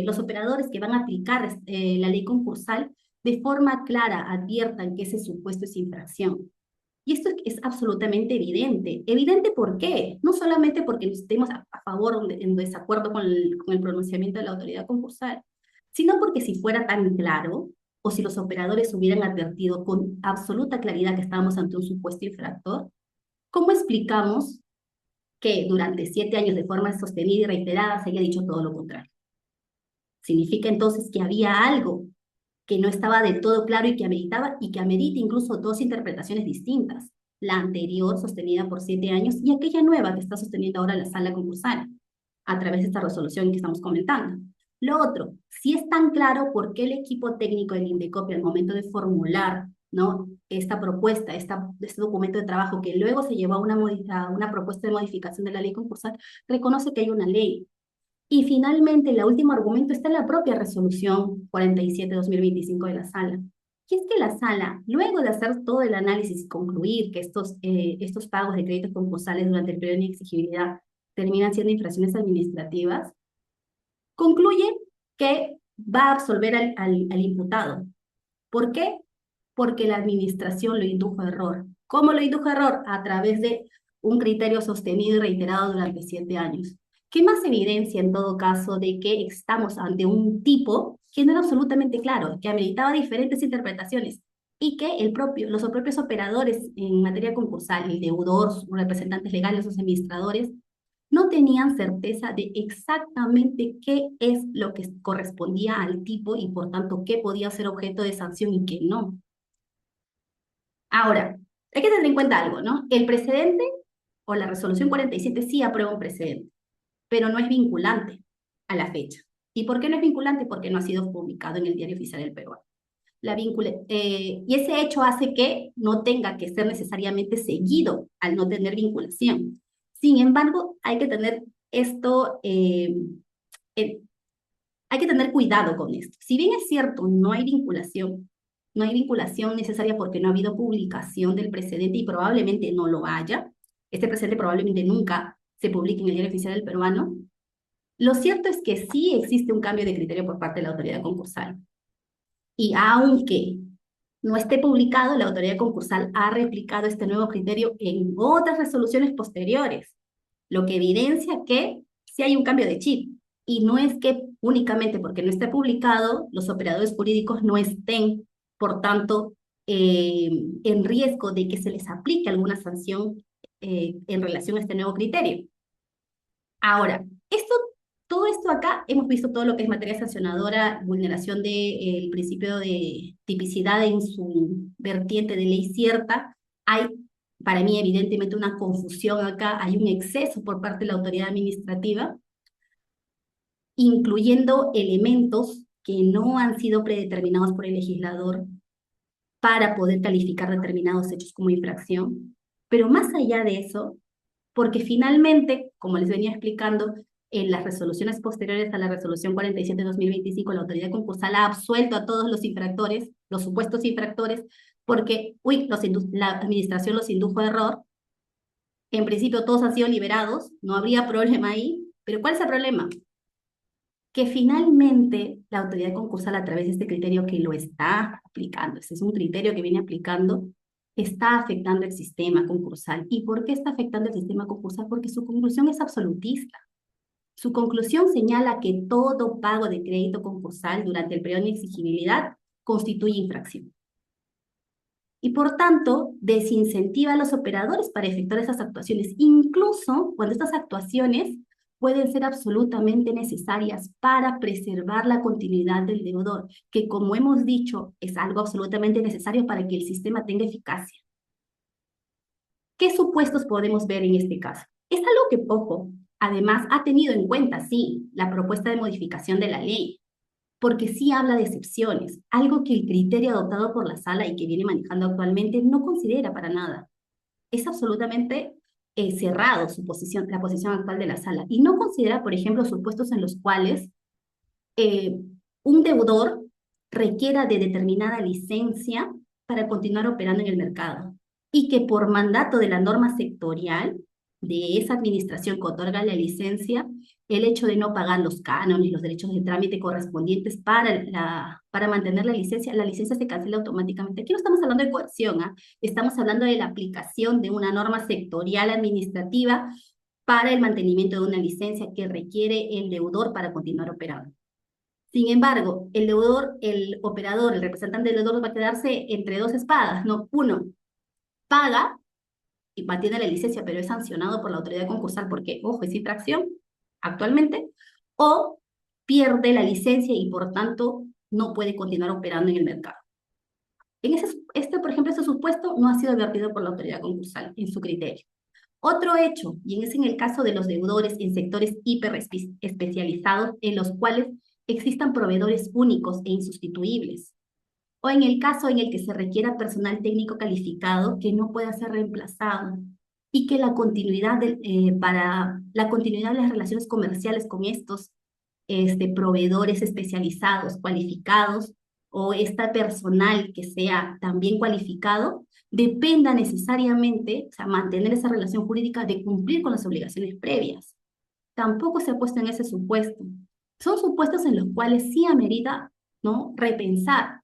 los operadores que van a aplicar la ley concursal de forma clara adviertan que ese supuesto es infracción. Y esto es absolutamente evidente. ¿Evidente por qué? No solamente porque estemos a favor o en desacuerdo con el pronunciamiento de la autoridad concursal, sino porque si fuera tan claro, o si los operadores hubieran advertido con absoluta claridad que estábamos ante un supuesto infractor, ¿cómo explicamos que durante 7 años de forma sostenida y reiterada se haya dicho todo lo contrario? Significa entonces que había algo que no estaba del todo claro y que ameritaba y que amerita incluso dos interpretaciones distintas, la anterior sostenida por 7 años y aquella nueva que está sosteniendo ahora la sala concursal a través de esta resolución que estamos comentando. Lo otro, si es tan claro por qué el equipo técnico del Indecopi al momento de formular, ¿no?, esta propuesta, este documento de trabajo que luego se llevó a una propuesta de modificación de la ley concursal, reconoce que hay una ley. Y finalmente, el último argumento está en la propia resolución 47-2025 de la sala. Y es que la sala, luego de hacer todo el análisis y concluir que estos pagos de créditos concursales durante el periodo de inexigibilidad terminan siendo infracciones administrativas, concluye que va a absolver al imputado. ¿Por qué? Porque la administración lo indujo a error. ¿Cómo lo indujo a error? A través de un criterio sostenido y reiterado durante 7 años. ¿Qué más evidencia en todo caso de que estamos ante un tipo que no era absolutamente claro, que ameritaba diferentes interpretaciones y que los propios operadores en materia concursal, el deudor, sus representantes legales, sus administradores, no tenían certeza de exactamente qué es lo que correspondía al tipo y por tanto qué podía ser objeto de sanción y qué no? Ahora, hay que tener en cuenta algo, ¿no? El precedente o la resolución 47 sí aprueba un precedente, pero no es vinculante a la fecha. ¿Y por qué no es vinculante? Porque no ha sido publicado en el Diario Oficial del Perú. Y ese hecho hace que no tenga que ser necesariamente seguido al no tener vinculación. Sin embargo, hay que tener hay que tener cuidado con esto. Si bien es cierto, no hay vinculación necesaria porque no ha habido publicación del precedente y probablemente no lo haya. Este precedente probablemente nunca se publique en el Diario Oficial del Peruano. Lo cierto es que sí existe un cambio de criterio por parte de la autoridad concursal. Y aunque no esté publicado, la autoridad concursal ha replicado este nuevo criterio en otras resoluciones posteriores, lo que evidencia que sí hay un cambio de chip. Y no es que únicamente porque no esté publicado, los operadores jurídicos no estén, por tanto, en riesgo de que se les aplique alguna sanción en relación a este nuevo criterio. Ahora, todo esto acá, hemos visto todo lo que es materia sancionadora, vulneración del principio de tipicidad en su vertiente de ley cierta. Hay, para mí, evidentemente, una confusión acá, hay un exceso por parte de la autoridad administrativa, incluyendo elementos que no han sido predeterminados por el legislador para poder calificar determinados hechos como infracción. Pero más allá de eso, porque finalmente, como les venía explicando, en las resoluciones posteriores a la resolución 47 de 2025, la autoridad concursal ha absuelto a todos los infractores, los supuestos infractores, porque, la administración los indujo a error. En principio todos han sido liberados, no habría problema ahí, pero ¿cuál es el problema? Que finalmente la autoridad concursal, a través de este criterio que lo está aplicando, este es un criterio que viene aplicando, está afectando el sistema concursal. ¿Y por qué está afectando el sistema concursal? Porque su conclusión es absolutista. Su conclusión señala que todo pago de crédito concursal durante el periodo de exigibilidad constituye infracción. Y por tanto, desincentiva a los operadores para efectuar esas actuaciones, incluso cuando estas actuaciones pueden ser absolutamente necesarias para preservar la continuidad del deudor, que como hemos dicho, es algo absolutamente necesario para que el sistema tenga eficacia. ¿Qué supuestos podemos ver en este caso? Es algo que, ojo, además ha tenido en cuenta, sí, la propuesta de modificación de la ley, porque sí habla de excepciones, algo que el criterio adoptado por la sala y que viene manejando actualmente no considera para nada. Es absolutamente cerrado su posición, la posición actual de la sala, y no considera, por ejemplo, supuestos en los cuales eh, un deudor requiera de determinada licencia para continuar operando en el mercado, y que por mandato de la norma sectorial de esa administración que otorga la licencia, el hecho de no pagar los cánones, los derechos de trámite correspondientes para mantener la licencia se cancela automáticamente. Aquí no estamos hablando de coerción, ¿ah? Estamos hablando de la aplicación de una norma sectorial administrativa para el mantenimiento de una licencia que requiere el deudor para continuar operando. Sin embargo, el deudor, el operador, el representante del deudor va a quedarse entre dos espadas, ¿no? Uno, paga y mantiene la licencia, pero es sancionado por la autoridad concursal porque, ojo, es infracción actualmente, o pierde la licencia y por tanto no puede continuar operando en el mercado. Por ejemplo, ese supuesto no ha sido advertido por la autoridad concursal en su criterio. Otro hecho, y es en el caso de los deudores en sectores hiperespecializados en los cuales existan proveedores únicos e insustituibles, o en el caso en el que se requiera personal técnico calificado que no pueda ser reemplazado y que para la continuidad de las relaciones comerciales con estos proveedores especializados, cualificados, o este personal que sea también cualificado, dependa necesariamente, o sea, mantener esa relación jurídica de cumplir con las obligaciones previas. Tampoco se ha puesto en ese supuesto. Son supuestos en los cuales sí amerita, ¿no?, repensar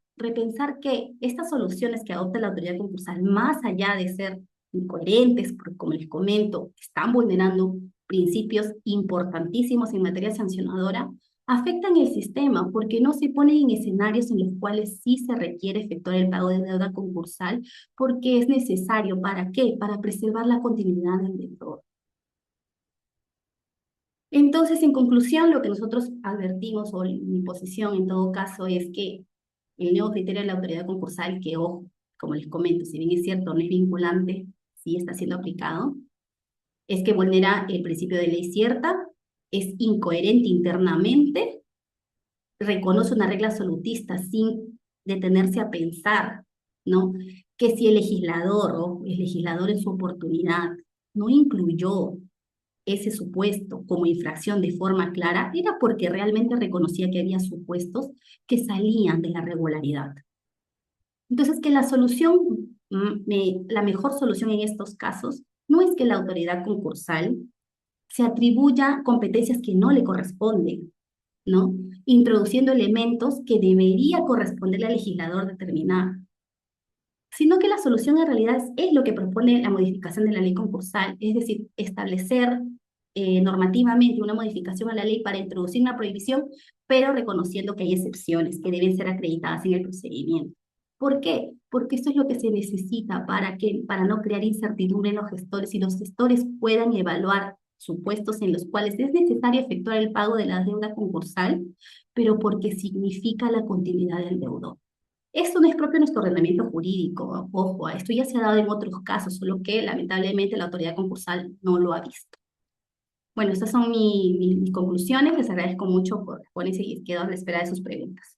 que estas soluciones que adopta la autoridad concursal, más allá de ser incoherentes, porque como les comento, están vulnerando principios importantísimos en materia sancionadora, afectan el sistema porque no se ponen en escenarios en los cuales sí se requiere efectuar el pago de deuda concursal, porque es necesario. ¿Para qué? Para preservar la continuidad del deudor. Entonces, en conclusión, lo que nosotros advertimos, o mi posición en todo caso, es que el nuevo criterio de la autoridad concursal, que, ojo, como les comento, si bien es cierto, no es vinculante, sí está siendo aplicado, es que vulnera el principio de ley cierta, es incoherente internamente, reconoce una regla absolutista sin detenerse a pensar, ¿no?, que si el legislador o el legislador en su oportunidad no incluyó ese supuesto como infracción de forma clara, era porque realmente reconocía que había supuestos que salían de la regularidad. Entonces, que la mejor solución en estos casos no es que la autoridad concursal se atribuya competencias que no le corresponden, ¿no?, introduciendo elementos que debería corresponderle al legislador determinar, sino que la solución en realidad es lo que propone la modificación de la ley concursal, es decir, establecer normativamente una modificación a la ley para introducir una prohibición, pero reconociendo que hay excepciones que deben ser acreditadas en el procedimiento. ¿Por qué? Porque esto es lo que se necesita para no crear incertidumbre en los gestores y los gestores puedan evaluar supuestos en los cuales es necesario efectuar el pago de la deuda concursal, pero porque significa la continuidad del deudor. Esto no es propio de nuestro ordenamiento jurídico, ojo, esto ya se ha dado en otros casos, solo que lamentablemente la autoridad concursal no lo ha visto. Bueno, estas son mis conclusiones, les agradezco mucho por ponerse y quedo a la espera de sus preguntas.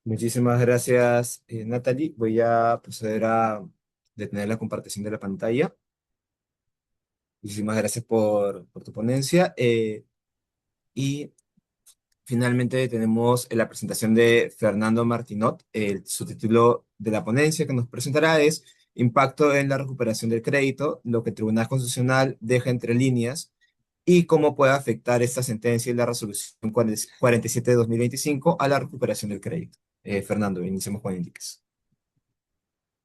Muchísimas gracias, Natalie. Voy a proceder a detener la compartición de la pantalla. Muchísimas gracias por tu ponencia. Y finalmente tenemos la presentación de Fernando Martinot. El subtítulo de la ponencia que nos presentará es Impacto en la recuperación del crédito, lo que el Tribunal Constitucional deja entre líneas y cómo puede afectar esta sentencia y la resolución 47 de 2025 a la recuperación del crédito. Fernando, iniciamos con Indicas.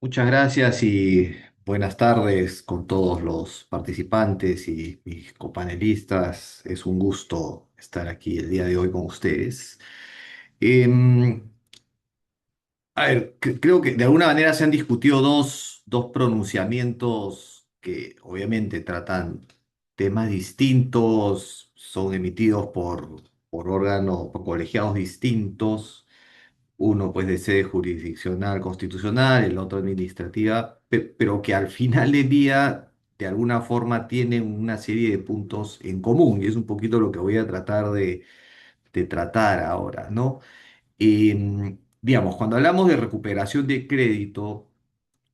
Muchas gracias y buenas tardes con todos los participantes y mis copanelistas. Es un gusto estar aquí el día de hoy con ustedes. Em, a ver, creo que de alguna manera se han discutido dos pronunciamientos que obviamente tratan temas distintos, son emitidos por órganos, por colegiados distintos. Uno pues de sede jurisdiccional constitucional, el otro administrativa, pero que al final del día de alguna forma tienen una serie de puntos en común y es un poquito lo que voy a tratar de tratar ahora, ¿no? Digamos, cuando hablamos de recuperación de crédito,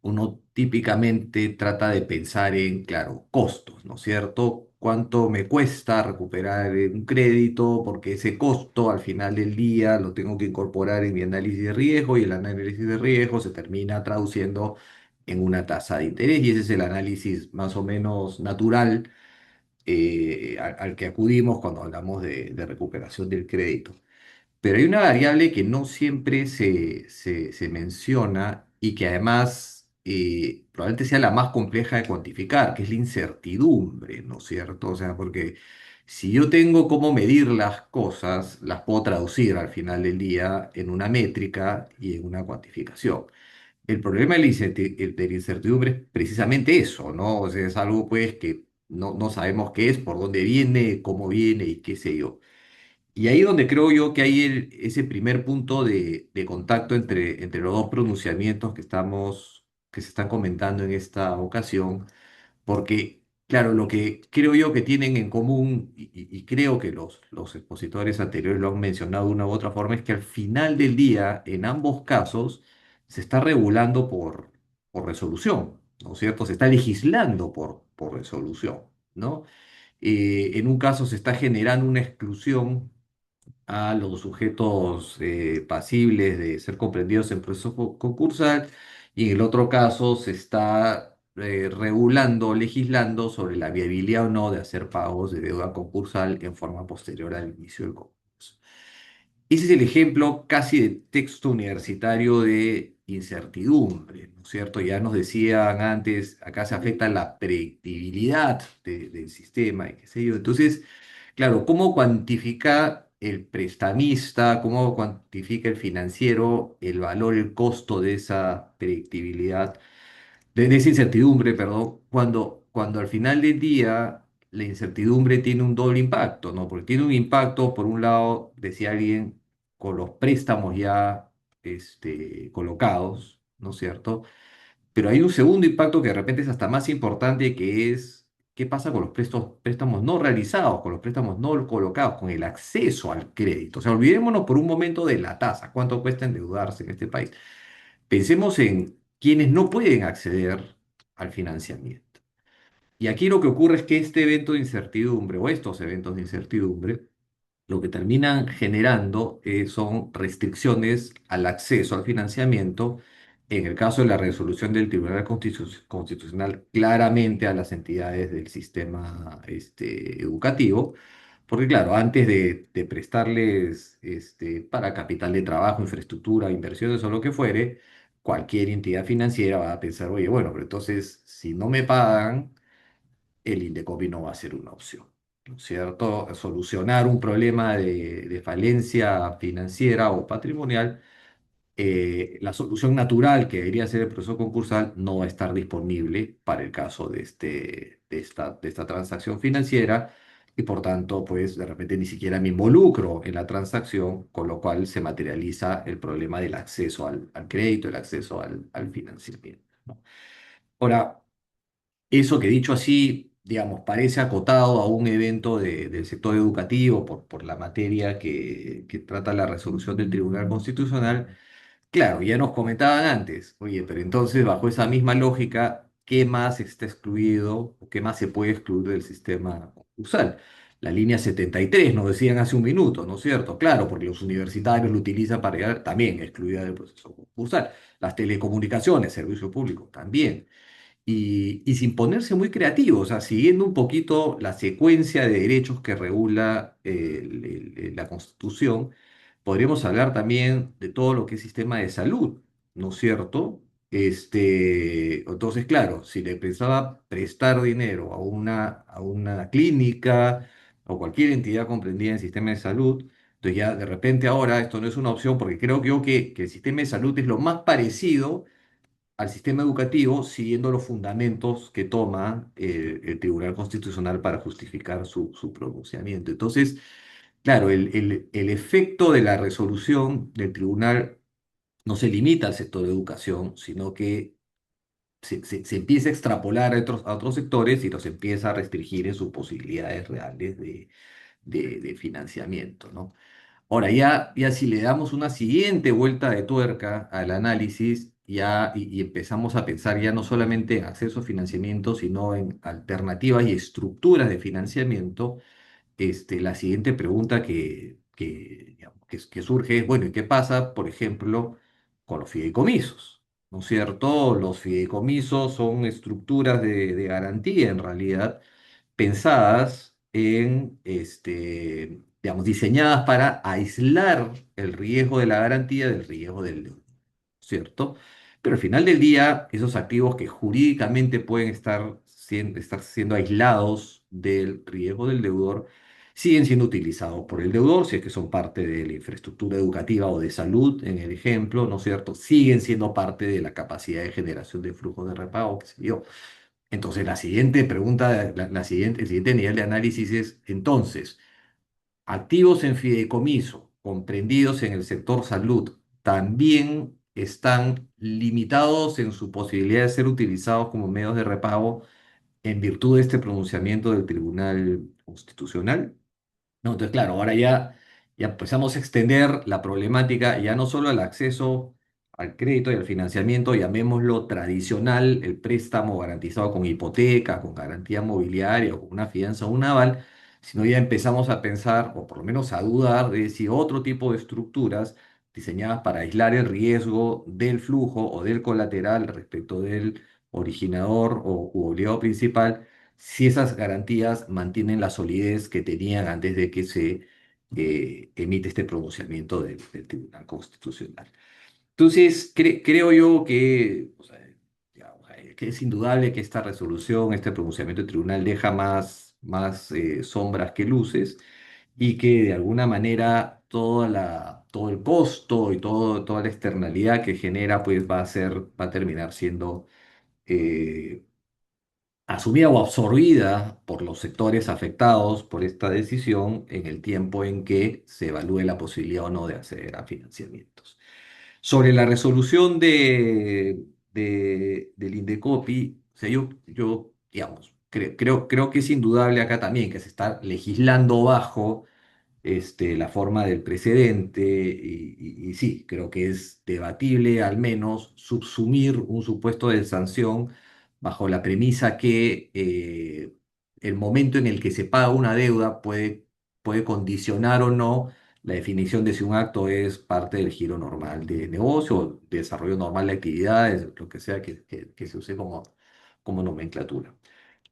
uno típicamente trata de pensar en, claro, costos, ¿no es cierto? ¿Cuánto me cuesta recuperar un crédito? Porque ese costo al final del día lo tengo que incorporar en mi análisis de riesgo y el análisis de riesgo se termina traduciendo en una tasa de interés y ese es el análisis más o menos natural al que acudimos cuando hablamos de recuperación del crédito. Pero hay una variable que no siempre se menciona y que además probablemente sea la más compleja de cuantificar, que es la incertidumbre, ¿no es cierto? O sea, porque si yo tengo cómo medir las cosas, las puedo traducir al final del día en una métrica y en una cuantificación. El problema de de la incertidumbre es precisamente eso, ¿no? O sea, es algo pues que no sabemos qué es, por dónde viene, cómo viene y qué sé yo. Y ahí donde creo yo que hay ese primer punto de contacto entre los dos pronunciamientos que se están comentando en esta ocasión, porque, claro, lo que creo yo que tienen en común, y creo que los expositores anteriores lo han mencionado de una u otra forma, es que al final del día, en ambos casos, se está regulando por resolución, ¿no es cierto? Se está legislando por resolución, ¿no? En un caso se está generando una exclusión a los sujetos pasibles de ser comprendidos en proceso concursal y en el otro caso se está regulando, legislando sobre la viabilidad o no de hacer pagos de deuda concursal en forma posterior al inicio del concurso. Ese es el ejemplo casi de texto universitario de incertidumbre, ¿no es cierto? Ya nos decían antes, acá se afecta la predictibilidad del sistema y qué sé yo. Entonces, claro, ¿cómo cuantifica el prestamista, cómo cuantifica el financiero el valor, el costo de esa predictibilidad? De esa incertidumbre, perdón, cuando al final del día la incertidumbre tiene un doble impacto, ¿no? Porque tiene un impacto, por un lado, decía alguien, con los préstamos ya colocados, ¿no es cierto? Pero hay un segundo impacto que de repente es hasta más importante, que es qué pasa con los préstamos no realizados, con los préstamos no colocados, con el acceso al crédito. O sea, olvidémonos por un momento de la tasa, cuánto cuesta endeudarse en este país. Pensemos en quienes no pueden acceder al financiamiento. Y aquí lo que ocurre es que este evento de incertidumbre o estos eventos de incertidumbre lo que terminan generando son restricciones al acceso al financiamiento, en el caso de la resolución del Tribunal Constitucional, claramente a las entidades del sistema educativo, porque claro, antes de prestarles para capital de trabajo, infraestructura, inversiones o lo que fuere, cualquier entidad financiera va a pensar, oye, bueno, pero entonces si no me pagan, el Indecopi no va a ser una opción, ¿no es cierto? Solucionar un problema de falencia financiera o patrimonial la solución natural que debería ser el proceso concursal no va a estar disponible para el caso de esta transacción financiera y por tanto, pues de repente ni siquiera me involucro en la transacción, con lo cual se materializa el problema del acceso al crédito, el acceso al financiamiento, ¿no? Ahora, eso que dicho así, digamos, parece acotado a un evento del sector educativo por la materia que trata la resolución del Tribunal Constitucional. Claro, ya nos comentaban antes, oye, pero entonces bajo esa misma lógica, ¿qué más está excluido o qué más se puede excluir del sistema concursal? La línea 73, nos decían hace un minuto, ¿no es cierto? Claro, porque los universitarios lo utilizan para llegar también excluida del proceso concursal. Las telecomunicaciones, servicio público, también y sin ponerse muy creativo, o sea, siguiendo un poquito la secuencia de derechos que regula la Constitución, podríamos hablar también de todo lo que es sistema de salud, ¿no es cierto? Entonces, claro, si le pensaba prestar dinero a una clínica o cualquier entidad comprendida en el sistema de salud, entonces ya de repente ahora esto no es una opción porque creo yo que el sistema de salud es lo más parecido al sistema educativo siguiendo los fundamentos que toma el Tribunal Constitucional para justificar su pronunciamiento. Entonces, claro, el efecto de la resolución del tribunal no se limita al sector de educación, sino que se empieza a extrapolar a otros sectores y los empieza a restringir en sus posibilidades reales de financiamiento, ¿no? Ahora, ya si le damos una siguiente vuelta de tuerca al análisis, y empezamos a pensar ya no solamente en acceso a financiamiento, sino en alternativas y estructuras de financiamiento, la siguiente pregunta digamos, que surge es, bueno, ¿y qué pasa, por ejemplo, con los fideicomisos? ¿No es cierto? Los fideicomisos son estructuras de garantía, en realidad, pensadas digamos, diseñadas para aislar el riesgo de la garantía del riesgo del deudor, ¿cierto? Pero al final del día, esos activos que jurídicamente pueden estar siendo aislados del riesgo del deudor, siguen siendo utilizados por el deudor, si es que son parte de la infraestructura educativa o de salud, en el ejemplo, ¿no es cierto? Siguen siendo parte de la capacidad de generación de flujo de repago, qué sé yo. Entonces, la siguiente pregunta, el siguiente nivel de análisis es, entonces, activos en fideicomiso comprendidos en el sector salud también están limitados en su posibilidad de ser utilizados como medios de repago en virtud de este pronunciamiento del Tribunal Constitucional. No, entonces, claro, ahora ya empezamos a extender la problemática ya no solo al acceso al crédito y al financiamiento, llamémoslo tradicional, el préstamo garantizado con hipoteca, con garantía mobiliaria o con una fianza o un aval, sino ya empezamos a pensar, o por lo menos a dudar, de si otro tipo de estructuras diseñadas para aislar el riesgo del flujo o del colateral respecto del originador o u obligado principal, si esas garantías mantienen la solidez que tenían antes de que se emite este pronunciamiento del Tribunal Constitucional. Entonces, creo yo que, o sea, digamos, que es indudable que esta resolución, este pronunciamiento del tribunal deja más sombras que luces y que de alguna manera todo el costo y toda la externalidad que genera, pues va a terminar siendo eh, asumida o absorbida por los sectores afectados por esta decisión en el tiempo en que se evalúe la posibilidad o no de acceder a financiamientos. Sobre la resolución del Indecopi, o sea, yo digamos, creo que es indudable acá también que se está legislando bajo la forma del precedente y sí, creo que es debatible al menos subsumir un supuesto de sanción bajo la premisa que el momento en el que se paga una deuda puede condicionar o no la definición de si un acto es parte del giro normal de negocio, o desarrollo normal de actividades, lo que sea que se use como nomenclatura.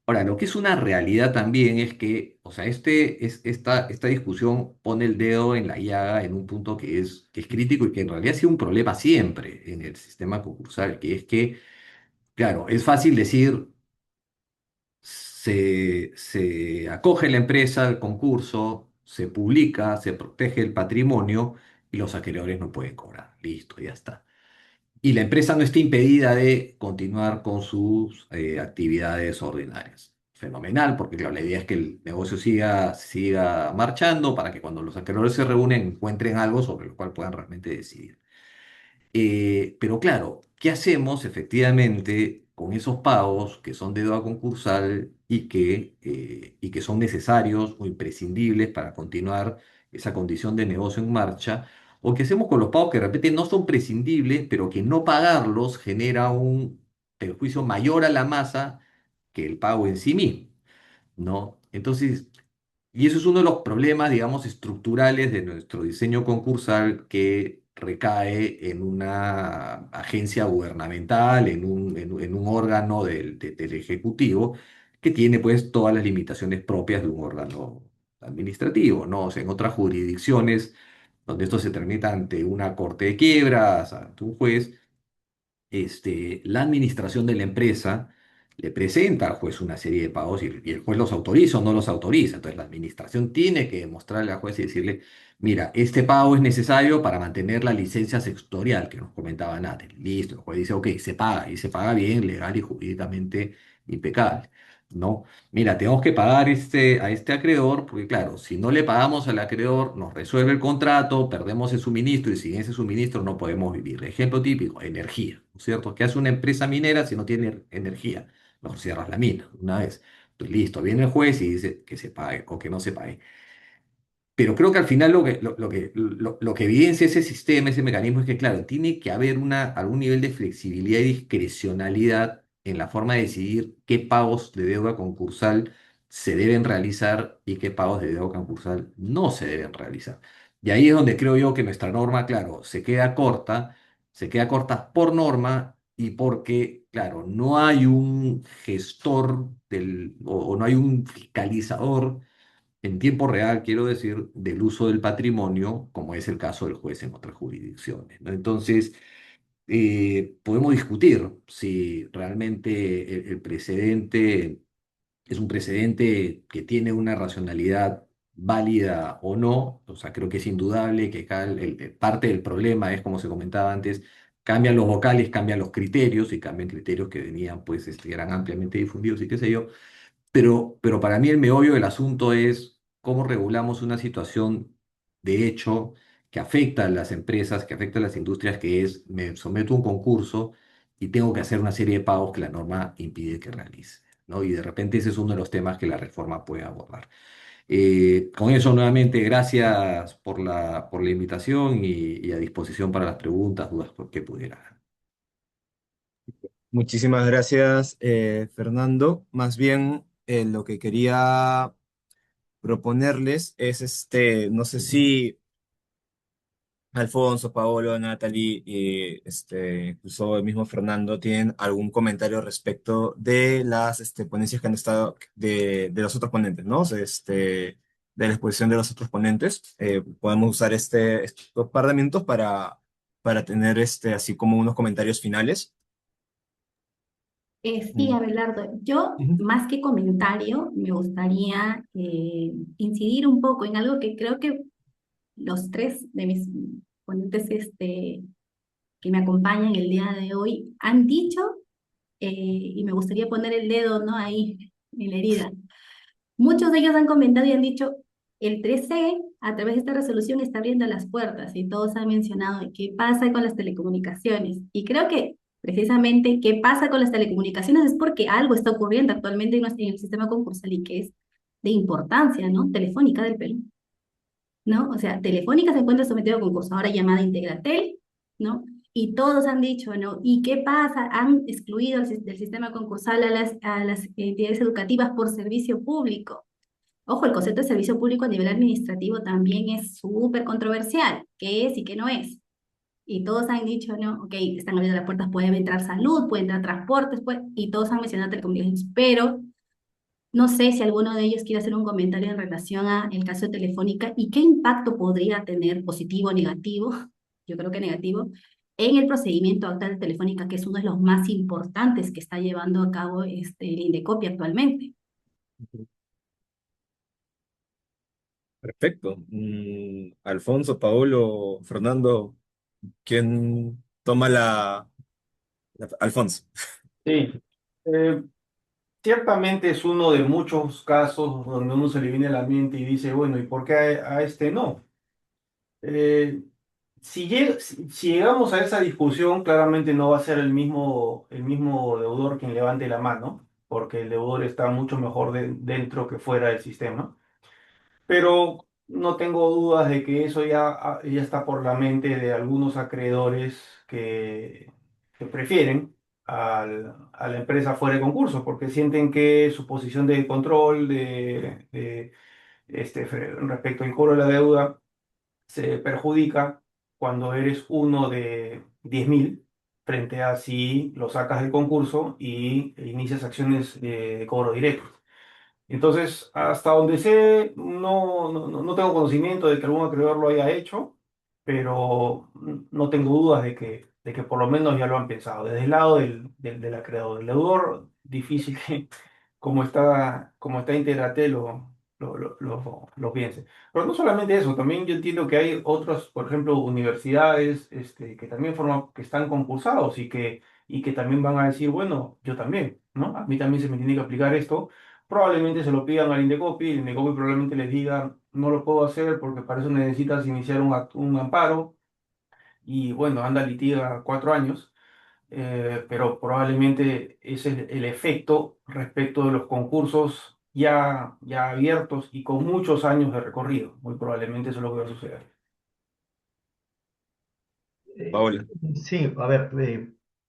Ahora, lo que es una realidad también es que, o sea, esta discusión pone el dedo en la llaga en un punto que es crítico y que en realidad ha sido un problema siempre en el sistema concursal, que es que, claro, es fácil decir, se acoge la empresa al concurso, se publica, se protege el patrimonio y los acreedores no pueden cobrar. Listo, ya está. Y la empresa no está impedida de continuar con sus actividades ordinarias. Fenomenal, porque claro, la idea es que el negocio siga marchando para que cuando los acreedores se reúnen encuentren algo sobre lo cual puedan realmente decidir. Pero claro, ¿qué hacemos efectivamente con esos pagos que son de deuda concursal y que son necesarios o imprescindibles para continuar esa condición de negocio en marcha? ¿O qué hacemos con los pagos que de repente no son prescindibles, pero que no pagarlos genera un perjuicio mayor a la masa que el pago en sí mismo? ¿No? Entonces, y eso es uno de los problemas, digamos, estructurales de nuestro diseño concursal que recae en una agencia gubernamental, en un órgano del Ejecutivo, que tiene pues todas las limitaciones propias de un órgano administrativo, ¿no? O sea, en otras jurisdicciones donde esto se tramita ante una corte de quiebras, ante un juez, la administración de la empresa le presenta al juez una serie de pagos y el juez los autoriza o no los autoriza. Entonces la administración tiene que demostrarle al juez y decirle, mira, este pago es necesario para mantener la licencia sectorial que nos comentaba Nate. Listo, el juez dice, ok, se paga y se paga bien, legal y jurídicamente impecable. ¿No? Mira, tenemos que pagar a este acreedor, porque claro, si no le pagamos al acreedor, nos resuelve el contrato, perdemos el suministro y sin ese suministro no podemos vivir. Ejemplo típico, energía, ¿no es cierto? ¿Qué hace una empresa minera si no tiene energía? Mejor cierras la mina una vez. Entonces, listo, viene el juez y dice que se pague o que no se pague. Pero creo que al final lo que evidencia ese sistema, ese mecanismo, es que, claro, tiene que haber algún nivel de flexibilidad y discrecionalidad en la forma de decidir qué pagos de deuda concursal se deben realizar y qué pagos de deuda concursal no se deben realizar. Y ahí es donde creo yo que nuestra norma, claro, se queda corta por norma y porque, claro, no hay un gestor o no hay un fiscalizador en tiempo real, quiero decir, del uso del patrimonio, como es el caso del juez en otras jurisdicciones, ¿no? Entonces, podemos discutir si realmente el precedente es un precedente que tiene una racionalidad válida o no. O sea, creo que es indudable que acá parte del problema es, como se comentaba antes, cambian los vocales, cambian los criterios y cambian criterios que venían, pues, eran ampliamente difundidos y qué sé yo. Pero para mí el meollo del asunto es cómo regulamos una situación de hecho que afecta a las empresas, que afecta a las industrias, que es, me someto a un concurso y tengo que hacer una serie de pagos que la norma impide que realice, ¿no? Y de repente ese es uno de los temas que la reforma puede abordar. Con eso, nuevamente, gracias por la invitación y a disposición para las preguntas, dudas que pudiera. Muchísimas gracias, Fernando. Más bien, lo que quería proponerles es no sé si Alfonso, Paolo, Natalie y incluso el mismo Fernando tienen algún comentario respecto de las ponencias que han estado de los otros ponentes, ¿no? O sea, de la exposición de los otros ponentes. Podemos usar estos par de minutos para tener así como unos comentarios finales. Sí, Mm. Abelardo, yo Ujú. más que comentario me gustaría incidir un poco en algo que creo que los tres de mis ponentes que me acompañan el día de hoy han dicho, y me gustaría poner el dedo, ¿no? Ahí en la herida. Muchos de ellos han comentado y han dicho, el 13 a través de esta resolución está abriendo las puertas y todos han mencionado de qué pasa con las telecomunicaciones. Y creo que precisamente qué pasa con las telecomunicaciones es porque algo está ocurriendo actualmente en el sistema concursal y que es de importancia, ¿no? Telefónica del Perú, ¿no? O sea, Telefónica se encuentra sometida a concurso, ahora llamada Integratel, ¿no? Y todos han dicho, ¿no? ¿Y qué pasa? Han excluido del sistema concursal a las entidades educativas por servicio público. Ojo, el concepto de servicio público a nivel administrativo también es súper controversial. ¿Qué es y qué no es? Y todos han dicho, no, ok, están abriendo las puertas, puede entrar salud, puede entrar transportes, y todos han mencionado telecomunicaciones, pero no sé si alguno de ellos quiere hacer un comentario en relación al caso de Telefónica y qué impacto podría tener, positivo o negativo, yo creo que negativo, en el procedimiento actual de Telefónica, que es uno de los más importantes que está llevando a cabo el Indecopi actualmente. Perfecto. Alfonso, Paolo, Fernando, ¿quién toma Alfonso? Sí, eh, ciertamente es uno de muchos casos donde uno se le viene a la mente y dice, bueno, ¿y por qué a este no? Eh, si llegamos a esa discusión, claramente no va a ser el mismo deudor quien levante la mano, porque el deudor está mucho mejor dentro que fuera del sistema. Pero no tengo dudas de que eso ya está por la mente de algunos acreedores que prefieren a la empresa fuera de concurso, porque sienten que su posición de control respecto al cobro de la deuda se perjudica cuando eres uno de 10.000 frente a si lo sacas del concurso y inicias acciones de cobro directo. Entonces, hasta donde sé, no tengo conocimiento de que algún acreedor lo haya hecho, pero no tengo dudas de que por lo menos ya lo han pensado. Desde el lado del acreedor, del deudor, difícil que como está Integrate lo piense. Pero no solamente eso, también yo entiendo que hay otras, por ejemplo, universidades que también que están concursados y que también van a decir, bueno, yo también, ¿no? A mí también se me tiene que aplicar esto. Probablemente se lo pidan al Indecopi, el Indecopi probablemente les diga, no lo puedo hacer porque para eso necesitas iniciar un amparo y bueno, anda litiga 4 años, pero probablemente ese es el efecto respecto de los concursos ya abiertos y con muchos años de recorrido. Muy probablemente eso es lo que va a suceder. Eh, Paola. sí, a ver,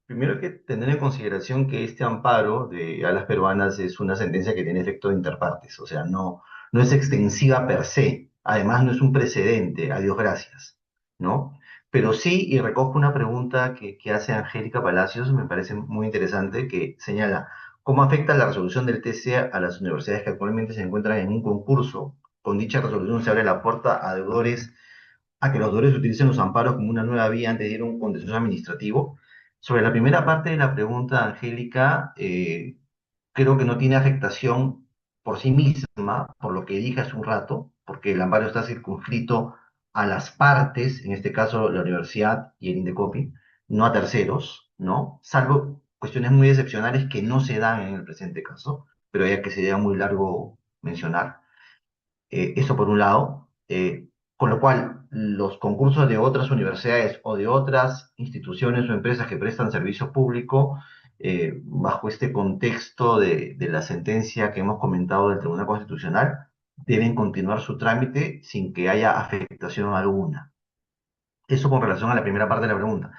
primero hay que tener en consideración que este amparo de alas peruanas es una sentencia que tiene efecto de interpartes, o sea, no es extensiva per se, además no es un precedente, a Dios gracias, ¿no? Pero sí, y recojo una pregunta que hace Angélica Palacios, me parece muy interesante, que señala cómo afecta la resolución del TC a las universidades que actualmente se encuentran en un concurso. Con dicha resolución se abre la puerta a deudores a que los deudores utilicen los amparos como una nueva vía antes de ir a un contencioso administrativo. Sobre la primera parte de la pregunta, Angélica, creo que no tiene afectación por sí misma, por lo que dije hace un rato, porque el amparo está circunscrito a las partes, en este caso la universidad y el Indecopi, no a terceros, ¿no? Salvo cuestiones muy excepcionales que no se dan en el presente caso, pero ya que sería muy largo mencionar. Eso por un lado. Con lo cual, los concursos de otras universidades o de otras instituciones o empresas que prestan servicio público, bajo este contexto de la sentencia que hemos comentado del Tribunal Constitucional, deben continuar su trámite sin que haya afectación alguna. Eso con relación a la primera parte de la pregunta.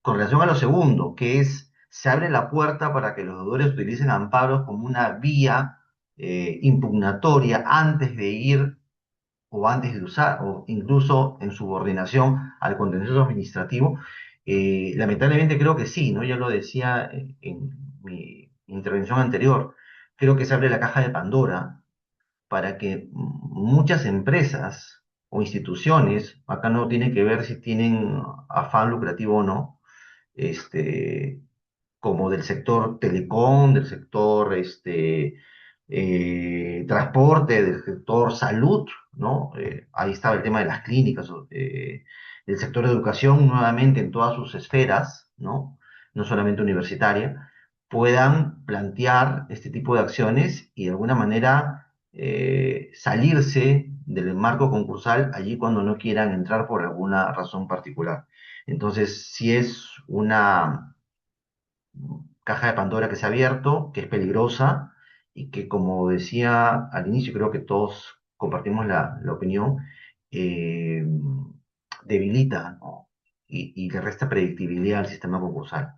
Con relación a lo segundo, que es, se abre la puerta para que los deudores utilicen amparos como una vía impugnatoria antes de ir o antes de usar, o incluso en subordinación al contencioso administrativo. Lamentablemente creo que sí, ¿no? Ya lo decía en mi intervención anterior. Creo que se abre la caja de Pandora para que muchas empresas o instituciones, acá no tiene que ver si tienen afán lucrativo o no, este, como del sector telecom, del sector transporte, del sector salud, ¿no? Ahí estaba el tema de las clínicas, del sector de educación, nuevamente en todas sus esferas, ¿no? No solamente universitaria, puedan plantear este tipo de acciones y de alguna manera salirse del marco concursal allí cuando no quieran entrar por alguna razón particular. Entonces, si es una caja de Pandora que se ha abierto, que es peligrosa y que, como decía al inicio, creo que todos compartimos la opinión, eh, debilita, ¿no? Y le resta predictibilidad al sistema concursal.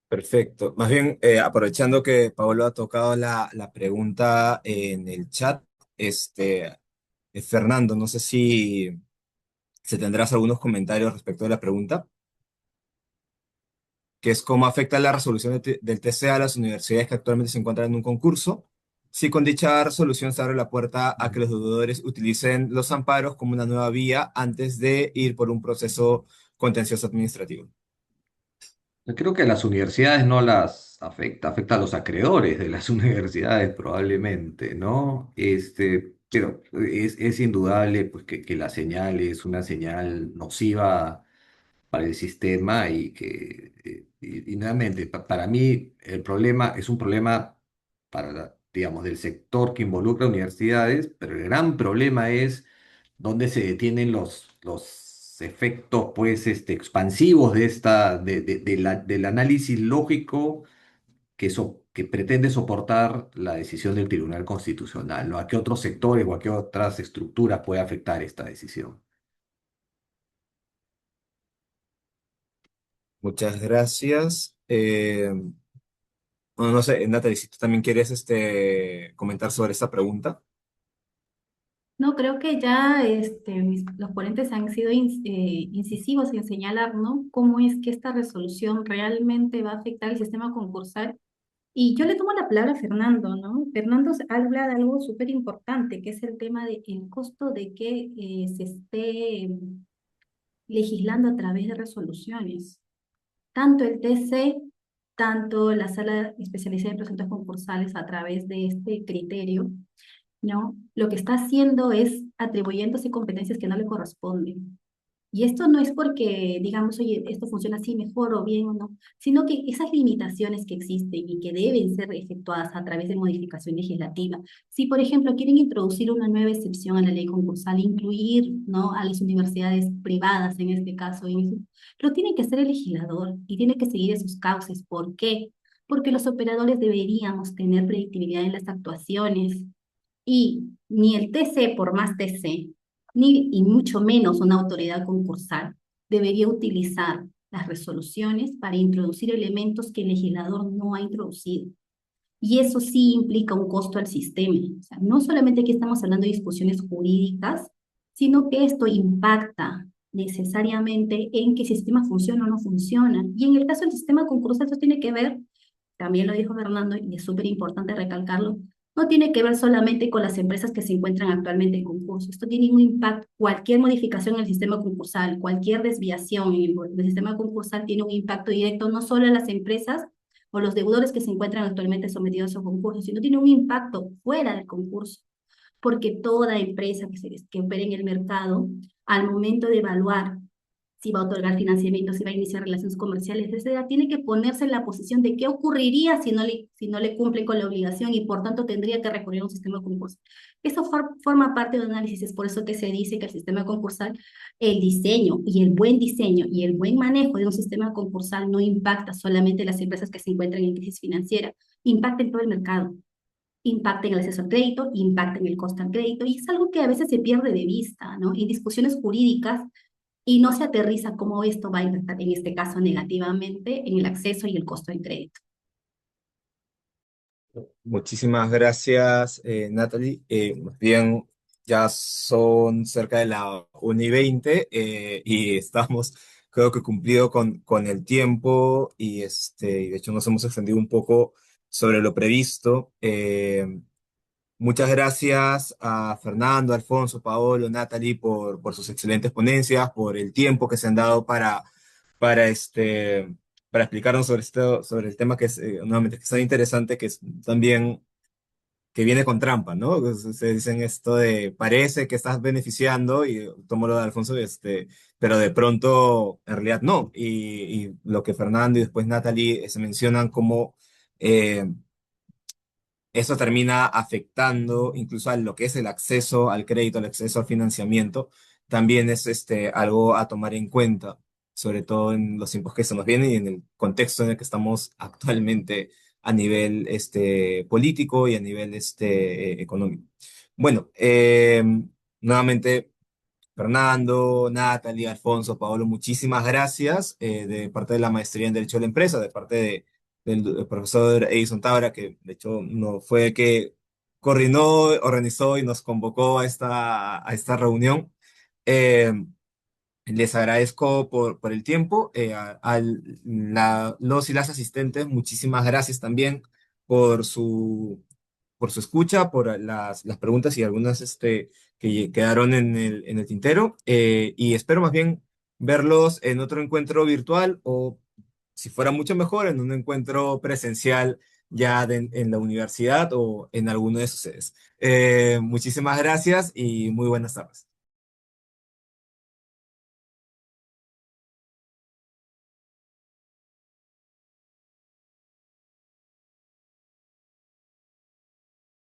Perfecto. Más bien, aprovechando que Paolo ha tocado la pregunta en el chat, Fernando, no sé si tendrás algunos comentarios respecto a la pregunta, que es cómo afecta la resolución del TC a las universidades que actualmente se encuentran en un concurso. Si con dicha resolución se abre la puerta a que los deudores utilicen los amparos como una nueva vía antes de ir por un proceso contencioso administrativo. Creo que a las universidades no las afecta, afecta a los acreedores de las universidades probablemente, ¿no? Pero es indudable pues, que la señal es una señal nociva para el sistema y que, y nuevamente, para mí el problema es un problema para, digamos, del sector que involucra universidades, pero el gran problema es dónde se detienen los efectos, pues, expansivos de del análisis lógico que pretende soportar la decisión del Tribunal Constitucional, ¿no? ¿A qué otros sectores o a qué otras estructuras puede afectar esta decisión? Muchas gracias. Bueno, no sé, Natalie, si tú también quieres comentar sobre esta pregunta. No, creo que ya los ponentes han sido incisivos en señalar, ¿no? Cómo es que esta resolución realmente va a afectar el sistema concursal. Y yo le tomo la palabra a Fernando, ¿no? Fernando habla de algo súper importante, que es el tema del costo de que se esté legislando a través de resoluciones. Tanto el TC, tanto la Sala Especializada de Procedimientos Concursales a través de este criterio, ¿no? Lo que está haciendo es atribuyéndose competencias que no le corresponden. Y esto no es porque digamos, oye, esto funciona así mejor o bien o no, sino que esas limitaciones que existen y que deben ser efectuadas a través de modificación legislativa. Si, por ejemplo, quieren introducir una nueva excepción a la ley concursal, incluir, ¿no?, a las universidades privadas en este caso, lo tiene que hacer el legislador y tiene que seguir esos cauces. ¿Por qué? Porque los operadores deberíamos tener predictibilidad en las actuaciones y ni el TC, por más TC, ni y mucho menos una autoridad concursal, debería utilizar las resoluciones para introducir elementos que el legislador no ha introducido. Y eso sí implica un costo al sistema. O sea, no solamente aquí estamos hablando de discusiones jurídicas, sino que esto impacta necesariamente en que el sistema funciona o no funciona. Y en el caso del sistema concursal, esto tiene que ver, también lo dijo Fernando, y es súper importante recalcarlo, no tiene que ver solamente con las empresas que se encuentran actualmente en concurso. Esto tiene un impacto, cualquier modificación en el sistema concursal, cualquier desviación en el sistema concursal tiene un impacto directo no solo en las empresas o los deudores que se encuentran actualmente sometidos a concurso, sino tiene un impacto fuera del concurso, porque toda empresa que opere en el mercado, al momento de evaluar si va a otorgar financiamiento, si va a iniciar relaciones comerciales, etcétera, tiene que ponerse en la posición de qué ocurriría si no le cumplen con la obligación y por tanto tendría que recurrir a un sistema concursal. Eso forma parte del análisis, es por eso que se dice que el sistema concursal, el diseño y el buen diseño y el buen manejo de un sistema concursal no impacta solamente las empresas que se encuentran en crisis financiera, impacta en todo el mercado, impacta en el acceso al crédito, impacta en el costo al crédito, y es algo que a veces se pierde de vista, ¿no? En discusiones jurídicas y no se aterriza cómo esto va a impactar, en este caso negativamente, en el acceso y el costo del crédito. Muchísimas gracias, Natalie. Más bien, ya son cerca de la 1:20 y estamos, creo que cumplido con el tiempo y de hecho nos hemos extendido un poco sobre lo previsto. Muchas gracias a Fernando, Alfonso, Paolo, Natalie por sus excelentes ponencias, por el tiempo que se han dado para, para explicarnos sobre el tema que es, nuevamente, que es tan interesante, que es también, que viene con trampa, ¿no? Se dicen esto de, parece que estás beneficiando, y tomo lo de Alfonso, pero de pronto, en realidad no. Y lo que Fernando y después Natalie se mencionan como... eh, eso termina afectando incluso a lo que es el acceso al crédito, el acceso al financiamiento. También es algo a tomar en cuenta, sobre todo en los tiempos que se nos vienen y en el contexto en el que estamos actualmente a nivel político y a nivel económico. Bueno, nuevamente Fernando, Natalie, Alfonso, Paolo, muchísimas gracias de parte de la Maestría en Derecho de la Empresa, de parte del profesor Edison Tabra, que de hecho no fue el que coordinó, organizó y nos convocó a esta reunión. Eh, Les agradezco por el tiempo. Los y las asistentes, muchísimas gracias también por por su escucha, por las preguntas y algunas que quedaron en el tintero. Y espero más bien verlos en otro encuentro virtual o, si fuera mucho mejor, en un encuentro presencial ya en la universidad o en alguno de sus sedes. Muchísimas gracias y muy buenas tardes.